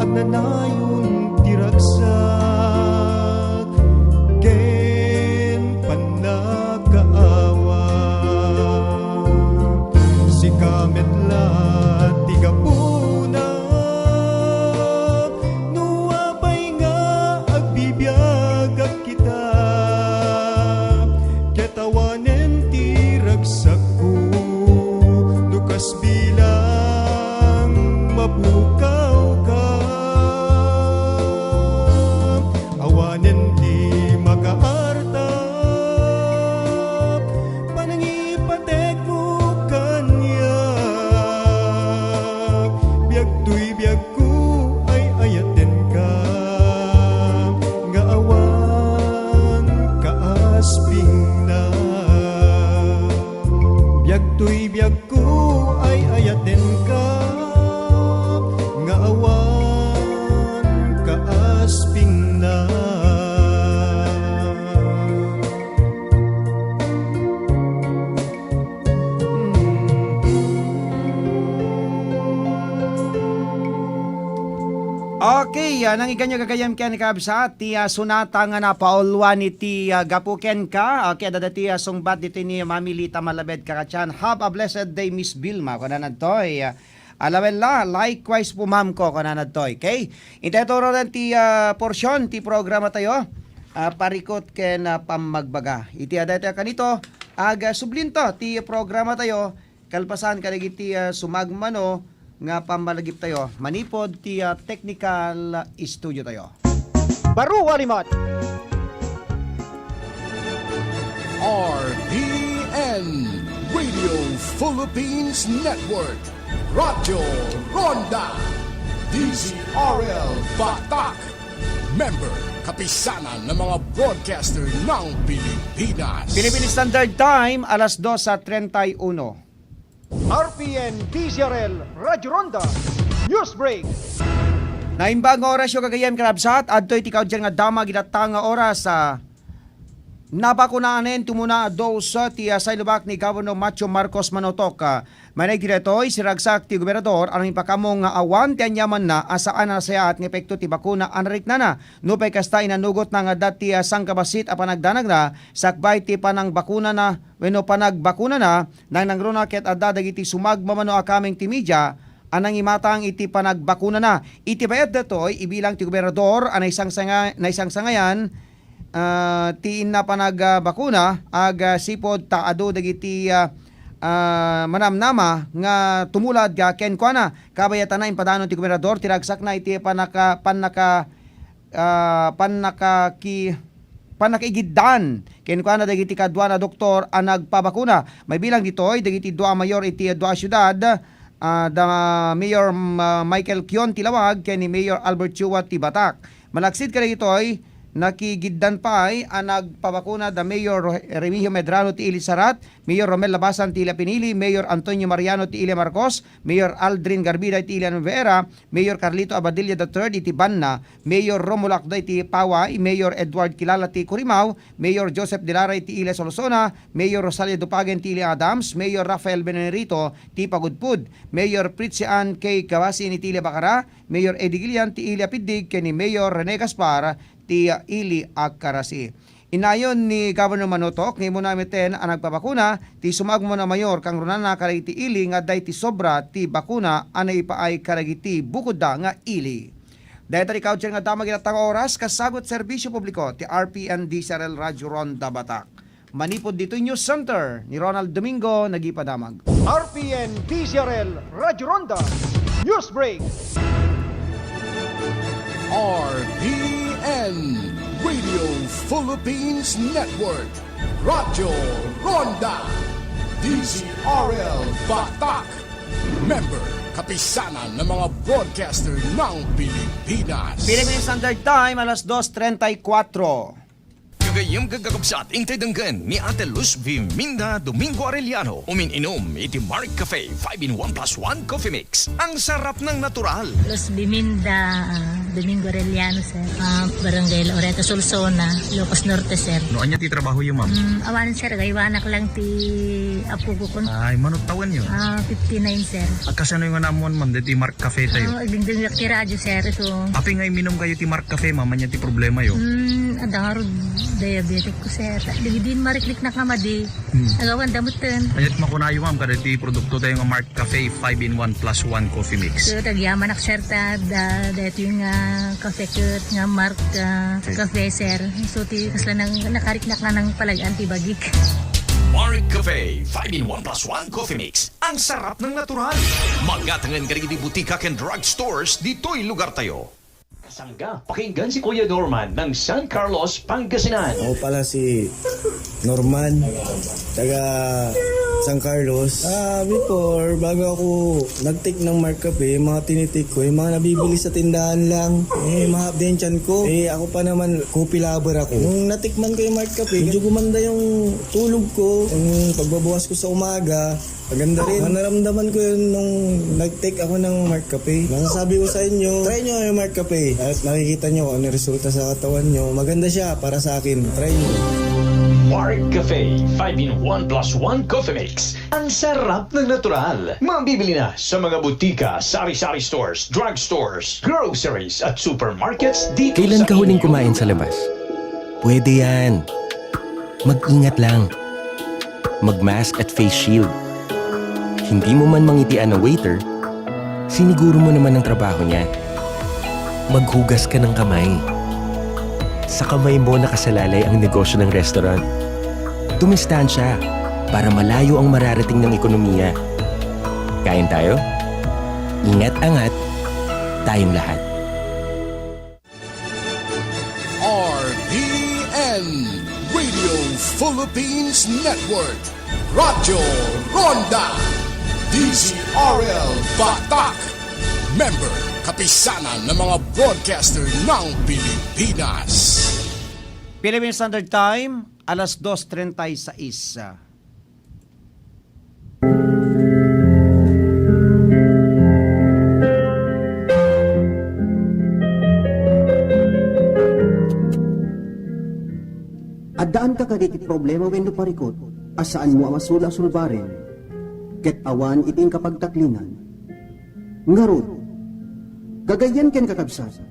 at nanayon tiragsak ken panagkaawa si kametla tigapuna nuwapay nga agbibiyag at kita ketawanen tiragsak ko nukas bilang mapukaw ka awanen di makaarta panangipatek mo kanya biag tuy biag ko ay ayaten ka nga awan kaasping na biag tuy biag ko ay ayaten ka nang iganyo gagayam ken kabsa ti sunata nga napaulwan ni ti gapuken ka kaya dati sungbat dito ni Mamilita Malabed Kakachan. Have a blessed day, Miss Vilma. Kunanan toy. Alawela, likewise po ma'am ko kunanan toy. Okay? Iteturo rin ti porsyon ti programa tayo. Parikot ken pamagbaga. Iti adata kanito aga sublinto ti programa tayo kalpasan kadagiti sumagmano nga pamalagip tayo. Manipod ti technical studio tayo. Baru Walimot. RPN Radio Philippines Network, Radyo Ronda, DZRL Batak, member kapisanan ng mga broadcaster ng Pilipinas. Philippine Standard Time, alas 2:31. RPN DZRL Radyo Ronda. News Break. Naimbang oras yung kagayam kalabsat, adto'y tikaw dyan nga dama ginatang nga oras sa nabakunaanen tumuna dos ti sailubak ni Governor Macho Marcos Manotok. Manay diretoy si ragsak ti gobernador anong ipakamong nga awan ti anyaman na asaan na saya at ng epekto ti bakuna anrik na nupay kasta inanugot na nga dati sangkabasit a panagdanag na sakbay ti panang bakuna na wenno panagbakuna na nang nangruna ket adda dagiti sumagmamano a kameng ti media anang imatang iti panagbakuna na iti bayad datoy ibilang ti gobernador anay isang sangayan ti inna panagbakuna ag sipod taado dagiti manamnama nga tumulad ga ken kuana kabayatan na impadanon ti gobernador tiragsak na iti panakaigiddan ken kuana dagiti kadwa na doktor ang nagpabakuna. May bilang ditoy dagiti dua mayor iti dua syudad da Mayor Michael Kion Tilawag ken ni Mayor Albert Chua ti Batak. Malaksid ka ditoy nakigiddan pa ay ang nagpabakuna da Mayor Remigio Medrano ti Ilisarat, Mayor Romel Labasan ti Ilia Pinili, Mayor Antonio Mariano ti Ilia Marcos, Mayor Aldrin Garbida ti Ilia Vera, Mayor Carlito Abadilla III ti Banna, Mayor Romulo Akday ti Paway, Mayor Edward Kilala ti Curimao, Mayor Joseph Delaray ti Ilia Solosona, Mayor Rosalia Dupagen ti Ilia Adams, Mayor Rafael Benenrito ti Pagudpud, Mayor Pritzian K. Kawasi ni ti Ilia Bacara, Mayor Eddie Gilian ti Ilia Pidig, ken ni Mayor Rene Gaspar ti Ili Agkarasi. Inayon ni Governor Manotok ngimo namiten ang nagpabakuna ti sumagmo na mayor kang runana karagiti ili nga day ti sobra ti bakuna anay paay karagiti bukod da nga ili. Dahil tari kautser nga damag ilatang oras kasagot serbisyo publiko ti RPN DZRL Radyo Ronda Batak. Manipod dito News Center ni Ronald Domingo nagipadamag. RPN DZRL Radyo Ronda. News Break. RPN Radio Philippines Network, Radyo Ronda, DZRL Batak, member kapisanan ng mga broadcaster ng Pilipinas. Philippine Standard Time, alas 2:34. Gayam gagakabsat intay denggan ni Ate Luz V. Minda Domingo Arellano. Umin-inom iti Mark Cafe 5-in-1+1 Coffee Mix. Ang sarap ng natural. Los Biminda Domingo Arellano, sir. Barangay Loreto, Solsona, Ilocos Norte, sir. Noon niya ti trabaho yung ma'am? Awanan, sir. Gaywanak lang ti apo ko kun. Ay, manot tawan nyo? 59, sir. Agkasano yung anamon ma'am, ti Mark Cafe tayo? Agdingdingyak ti radyo, sir. So, Api nga minom kayo ti Mark Cafe, ma'am, niya ti problema yo. adangaro diabetic ko, sir. Digidin mariklik na kamadi. Agawan damutan. Ayat makunayo ma'am, kada ti produkto tayo nga Mark Cafe 5-in-1+1 Coffee Mix. So, tagyaman ak, sir, dahito yung cafe cut nga Mark Cafe, sir. So, kasla nakariknak na ng palagaan ti bagik. Mark Cafe 5-in-1+1 Coffee Mix. Ang sarap ng natural. Magatangan ka rin di butika and drugstores, dito'y lugar tayo. Sangga, pakinggan si Kuya Norman ng San Carlos, Pangasinan. Ako pala si Norman, taga San Carlos. Before, bago ako nag-take ng Mark Cafe, mga tinitik ko, yung mga nabibili sa tindahan lang. Mahap din tiyan ko. Ako pa naman, coffee lover ako. Nung natikman ko yung Mark Cafe, medyo gumanda yung tulog ko. Yung pagbabawas ko sa umaga, maganda rin. Naramdaman ko yun nung nag-take ako ng Mark Cafe. Masasabi ko sa inyo, try nyo yung Mark Cafe. At nakikita nyo kung ano resulta sa katawan nyo. Maganda siya para sa akin. Try nyo. Mark Cafe 5-in-1 plus 1 coffee mix. Ang sarap ng natural. Mabibili na sa mga butika, sari-sari stores, drugstores, groceries at supermarkets dito Kailan sa ka huling inyong kumain sa labas? Pwede yan. Mag-ingat lang. Mag-mask at face shield. Hindi mo man mangitian ng waiter, siniguro mo naman ang trabaho niya. Maghugas ka ng kamay. Sa kamay mo nakasalalay ang negosyo ng restaurant. Dumistansya para malayo ang mararating ng ekonomiya. Kain tayo? Ingat-angat, tayong lahat. RPN Radio Philippines Network Radyo Ronda DZRL Batak Member Kapisanan ng mga broadcaster ng Pilipinas. Philippine Standard Time, alas 2:36. Addaan ka kaditi problema wenno parikot, asaan mo amasula sulbaren, ket awan iting kapagtaklinan. Ngarod, gagayan ken kakabsat.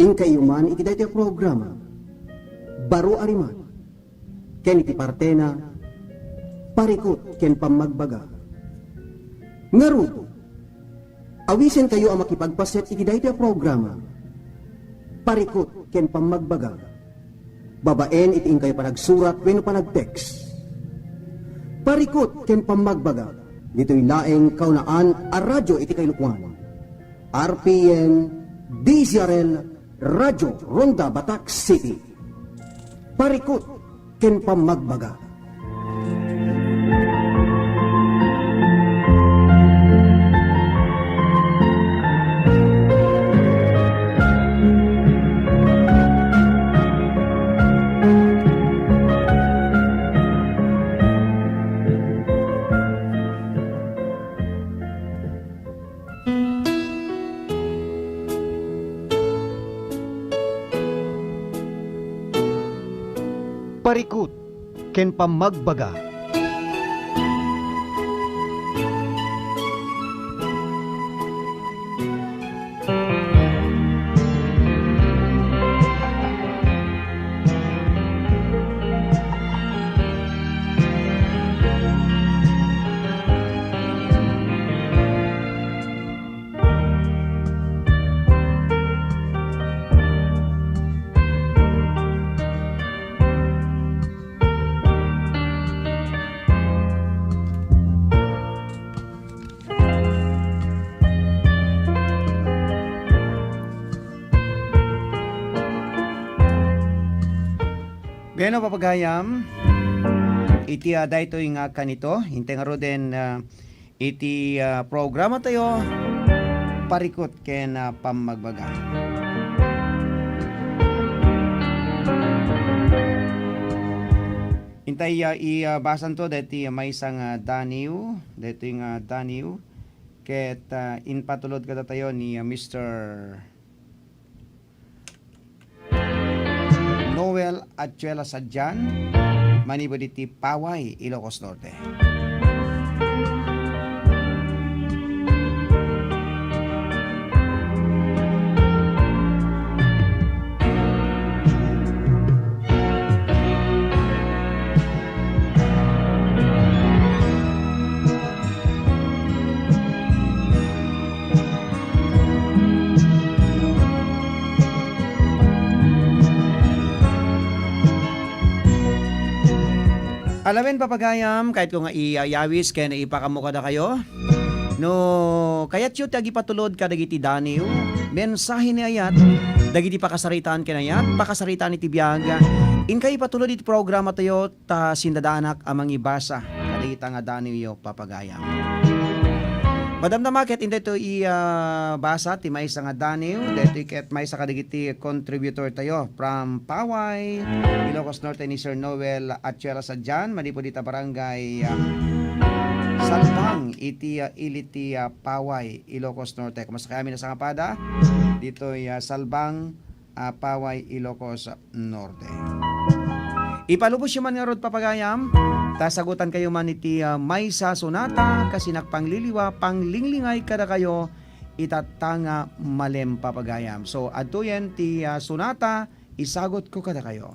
In kayuman iti daytoy programa, baro ariman, ken iti partena, parikot ken pamagbaga. Ngarod, awisen kayo ang makipagpaset iti daytoy programa, parikot ken pamagbaga. Babaen iting kayo panagsurat wenno panag-text. Parikot ken pamagbaga. Dito'y laeng kaunaan a radyo iti kailukwan. RPN DZRL Radyo Ronda Batak City. Parikot ken pamagbaga. Parikot ken pamagbaga. Beno papagayam, iti dayto nga kanito, hintay nga roden iti programa tayo, parikot ken pamagbaga. Hintay ibasan to dati may isang daniw, dito yung daniw, ket inpatulod ka tayo ni Mr. Noel Atchuela Sadjan, Maniboditi Paway, Ilocos Norte. Alamin papagayam, kahit ko nga iyawis, kaya na ipakamukha na kayo. No, kaya't yun tagi patulod ka dagiti daniw, mensahe ni ayat, dagiti pakasaritaan kinayat, pakasaritaan iti biyaga. In kayo patulod iti programa tayo, ta sindadanak amang ibasa, kadagita nga daniw yo papagayam. Madam na market, hindi ito basa, ti may isa nga daniw, dito iket may isa kadagiti contributor tayo from Paway, Ilocos Norte ni Sir Noel Atchuela Sadjan, Manipodita Barangay Salbang, iti iliti Paway, Ilocos Norte. Kumusta kaya amin na sa kapada? Dito Salbang, Paway, Ilocos Norte. Ipalubos siya man nga rod papagayam. Tasagutan kayo man iti Maysa Sonata kasi nakpangliliwa panglingligay kada kayo itatanga malem papagayam. So adtoyen ti sonata isagot ko kada kayo.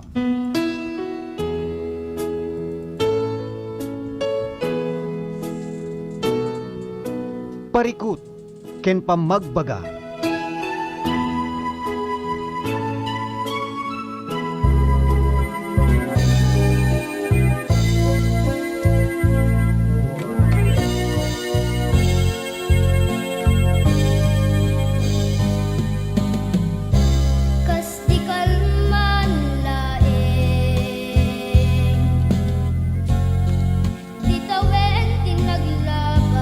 Parikut, ken pamagbaga. Kas di kalman laeng Di tawen ting naglabas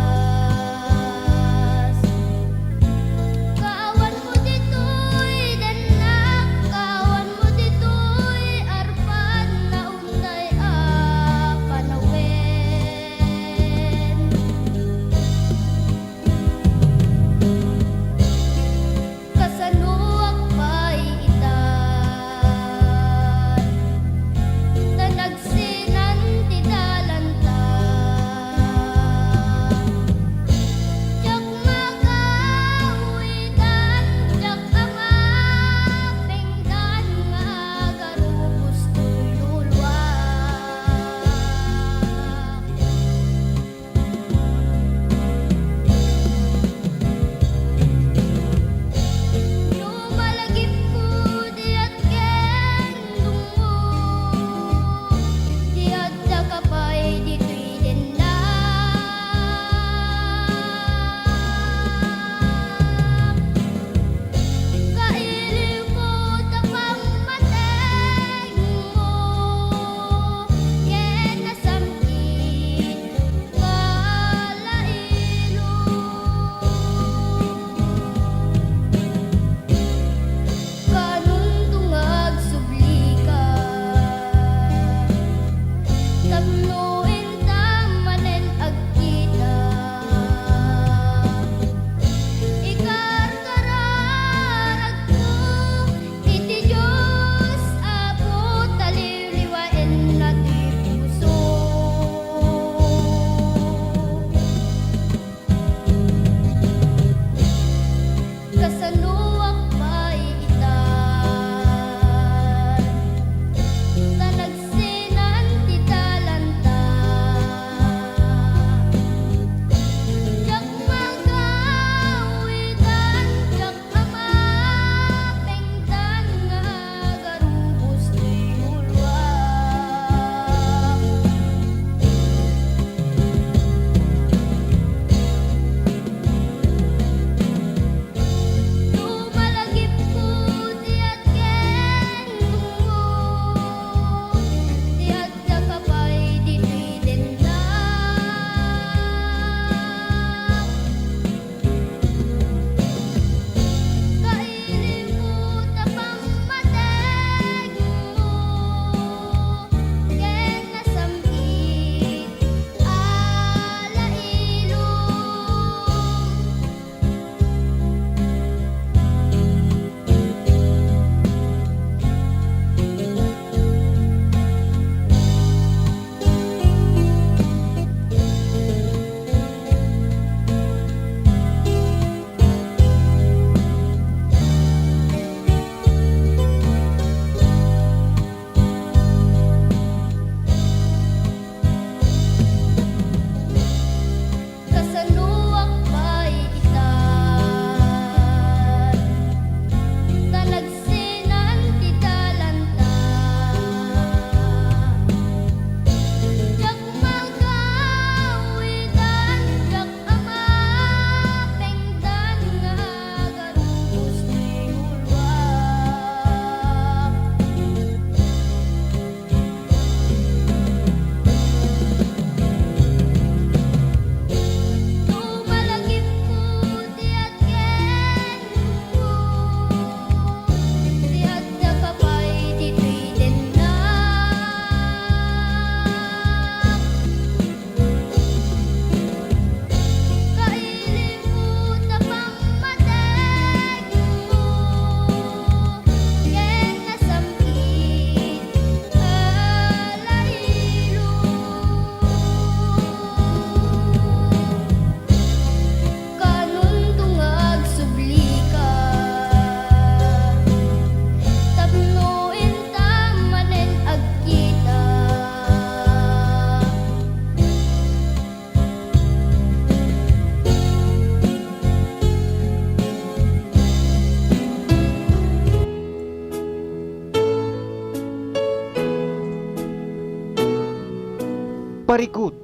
parikot,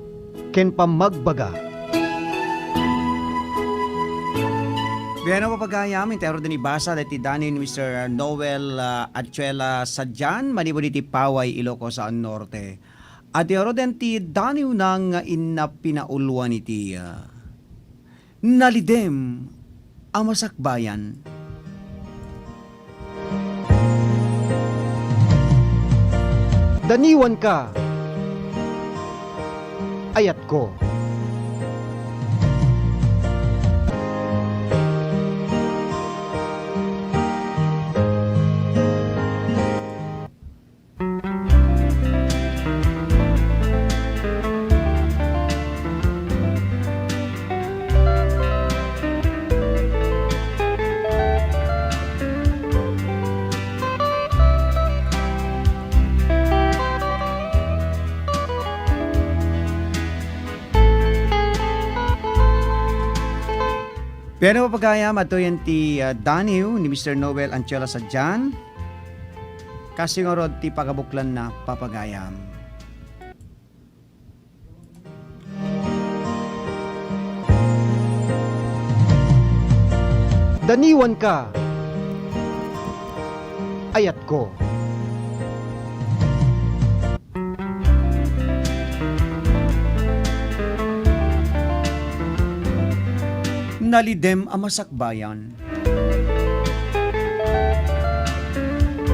ken pamagbaga. Biyano papagayamin, tayo din ibasa dati danin ni Mr. Noel Atchuela Sadjan, manibo diti Paway, Ilocos Norte. At yaro din ti daniw nang inapinaulwan iti nalidem ang masakbayan. Daniwan ka, ayat ko. Pero papagayam ato yan ti daniw ni Mr. Noel Anchela Sadjan. Kasi nga rod ti pagabuklan na papagayam. Daniwan ka, ayat ko. Nalidem ang masakbayan.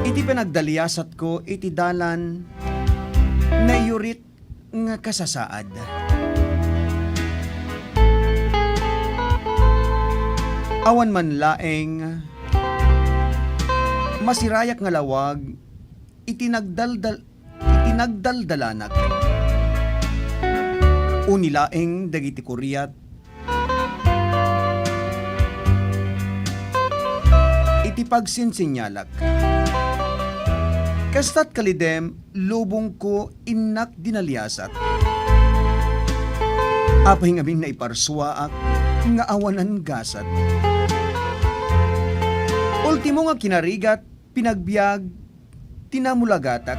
Iti pinagdaliyasat ko iti dalan na yurit nga kasasaad. Awan man laeng masirayak nga lawag itinagdaldalanak. Unilaeng dagiti kuriyat iti pagsinsinyalak. Kastat kalidem, lubong ko inak dinaliasat. Apay nga na iparswaak, nga awanan gasat. Ultimo nga kinarigat, pinagbiag, tinamulagatak.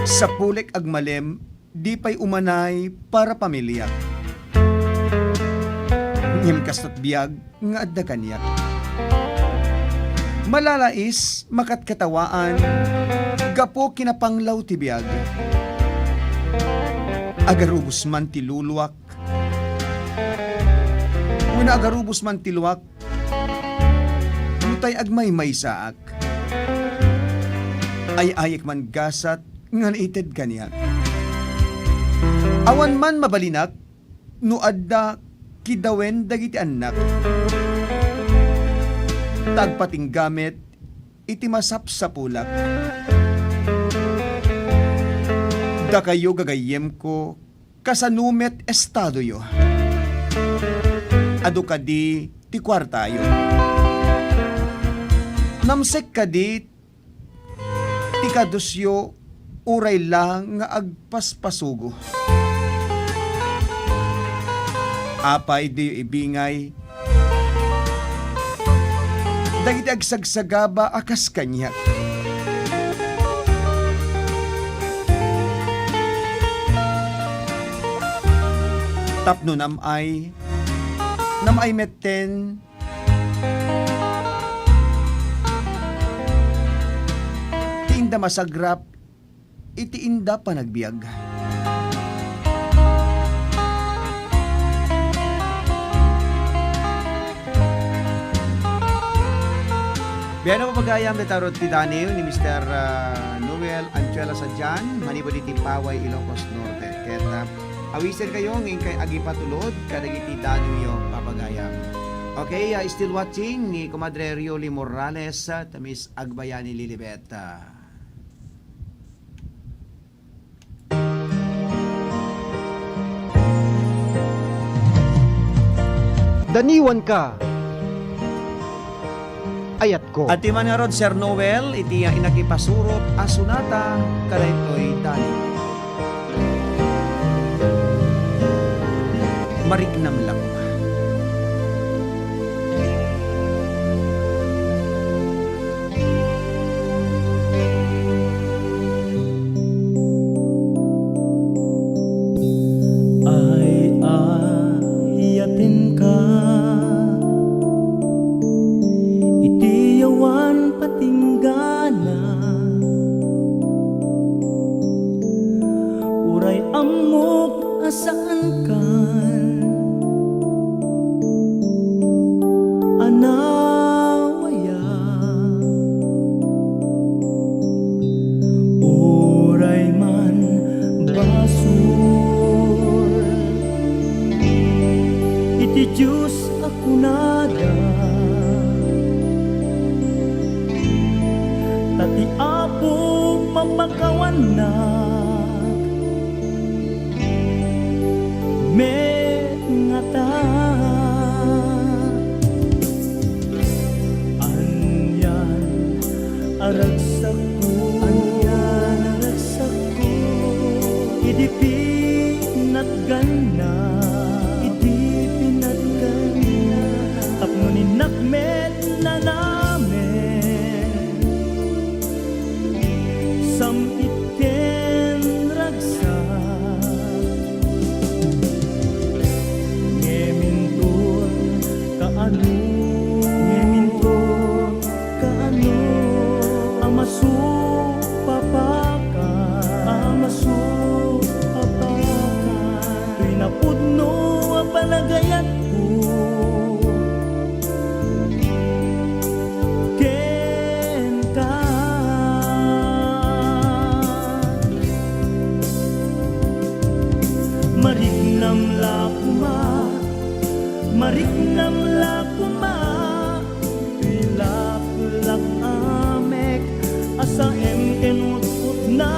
Sa pulik agmalem, di pa'y umanay para pamilyak. Ngem kastat biag, nga adda kanyak. Malalais, makatkatawaan, gapo kinapanglaw ti biag. Agarubos man ti luluwak. Una agarubos man ti luwak, nutay agmay saak. Ay-ayik man gasat, nga naited kaniyak. Awan man mabalinak, no adda kidawen dagiti anak. Tagpating gamit, itimasap sa pulak. Da kayo gagayem ko, kasanumet estado yo. Ado kadi ti kwartayo. Namsek kadi ti kadusyo, uray lang nga agpaspasugo. Apay di ibingay, dagiti agsagsagaba akas kanyak. Tapno namay metten ti inda masagrap iti inda panagbiag. Biyano papagayam na tarot ti Daniel ni Mr. Noel Anchuela Sadjan, manibo di Paway, Ilocos Norte. Kaya awisin kayo ngayon kay agipatulod, kadagiti Daniel yung papagayam. Okay, still watching ni Comadre Rioli Morales, tamis Agbayani Lilibet. Daniwan ka, ayat ko. At timan nga rod, Sir Noel, iti inakipasurot asunata, kada ito'y dali. Marignam lang. manok asaan kan anawaya oray man basur iti Diyos ako nada tati apo mapakawan na mengata anyan aragsak ko idi pinatgana tapno ninakmet na namin samiten ragsak ngeminton kaano amasu papaka tuy napudno apalagayat ko ken ka mariknam lakuma tilak amek asa emkenut na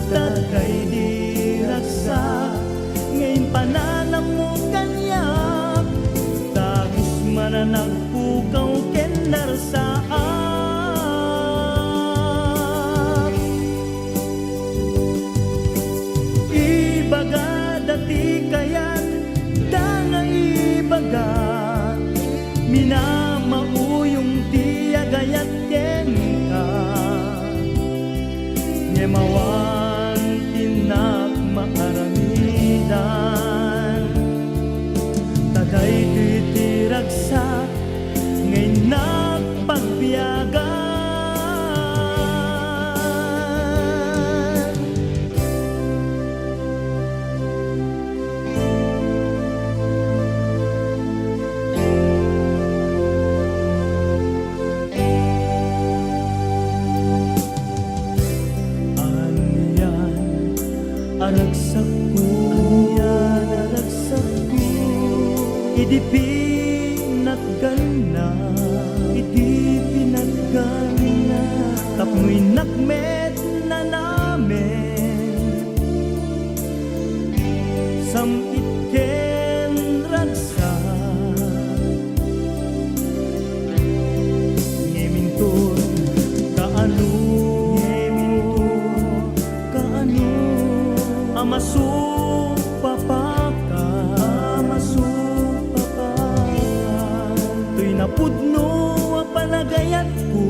tatay di raksa ngayon pananam mo kanyak tagus mananagpukaw kenar saak ibaga dati kayan danga ibaga minamauyong tiyagayat ken ka ngemawan tinak maaramidan taday titiragsak ngayon nagpagbiyagan aragsak ko idi pinatgana tapno'y nakmet na namin samit ken ragsak ngeminton kaano amasu papaka tuy napudno apalagayat ko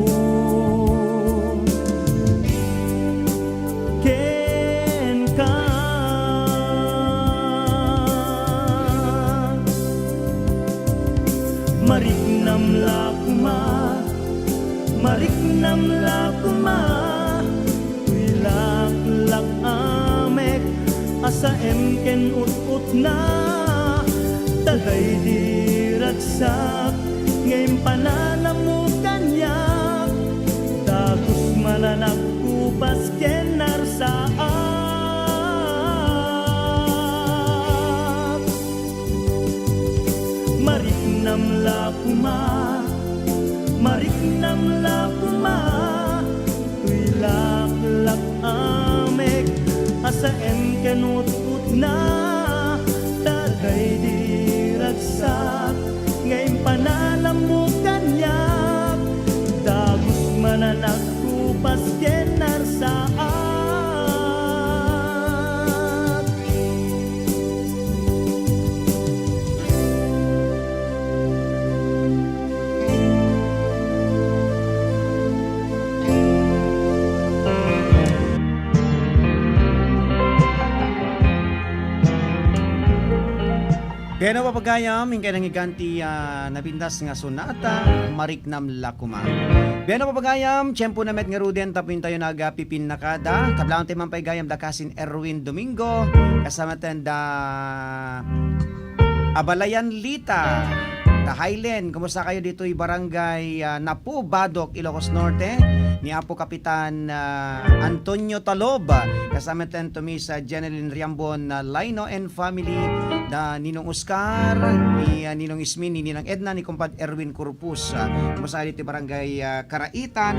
ken ka mariknam lakuma tuy laklak amek asa emken ut na tagay di ragsak ngayon pananam mo kanyak dagus mananagkupas kenar saak mariknam lakuma tuy laklak amek asa emken ut na tagay di ragsak ngayon pananam mo kanyak dagus mananagkupas kenar saak Pero papagayam, hingkay nang iganti napindas nga sunata, mariknam lakuma. Pero papagayam, tiyempo na met nga ruden tapin tayo nagapipin nakada. Kablang timang paigayam da kasin Erwin Domingo, kasama tanda Abalayan Lita, ta Highland. Kumusta kayo dito barangay Napu, Badok, Ilocos Norte? Ni Apo Kapitan Antonio Talob, kasama tento mi sa Jeneline Riambon Laino and family, da Ninong Oscar, ni Ninong Ismin, ni Ninang Edna, ni Kumpad Erwin Corpus. Kumusta dito barangay Karaitan,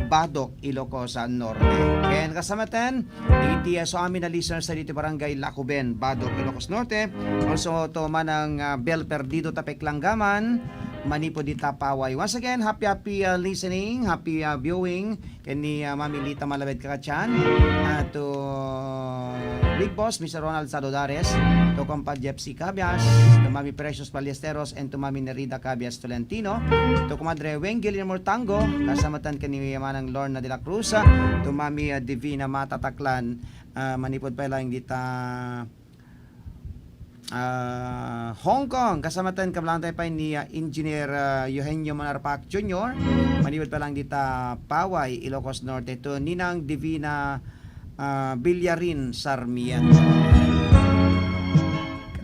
Badok, Ilocos Norte. Kaya kasama ten, iti so amin na listeners sa dito barangay Lacuben, Badok, Ilocos Norte. Also to manang Bel Perdido Tapeklanggaman, Manipo di Tapaway. Once again, happy listening, happy viewing kani Mami Lita Malabed Kakachan, to Big Boss Mr. Ronald Sadodares, to Kumpad Jepsi Cabias, to Mami Precious Ballesteros, and to Mami Nerida Cabias Tolentino, to Kumadre Wengil Mortango, kasamatan kani Manang Lorna de la Cruz, to Mami Divina Matataklan, manipod pa lang dita Hong Kong, kasamatan kablantay pa ni Engineer Eugenio Manarpac Jr. Manibad pa lang dita Paway, Ilocos Norte, to Ninang Divina Villarin Sarmiento.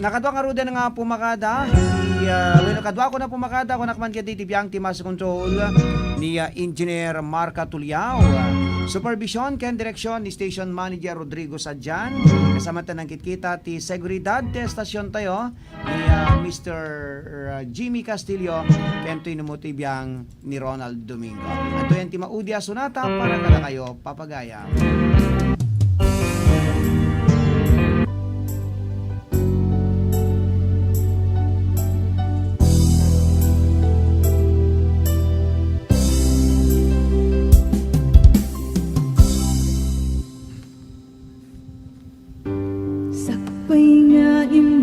Nakadwa nga ruda nga pumakada, nakadwa ko na pumakada, kung nakman kaya titibiyang timas control ni Engineer Marca Tuliao. Supervision ken direksyon ni Station Manager Rodrigo Sadjan. Kasama tayo ng kitkita ti Seguridad te stasyon tayo ni Mr. Jimmy Castillo ken to inumutibiyang ni Ronald Domingo. At to yan ti Maudia Sonata para kada kayo papagaya.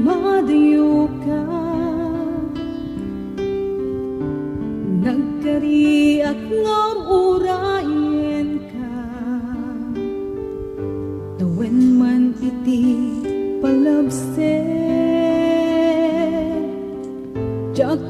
Madayo ka, nagkariak ngam urayen ka, tuwen man iti palabse, jak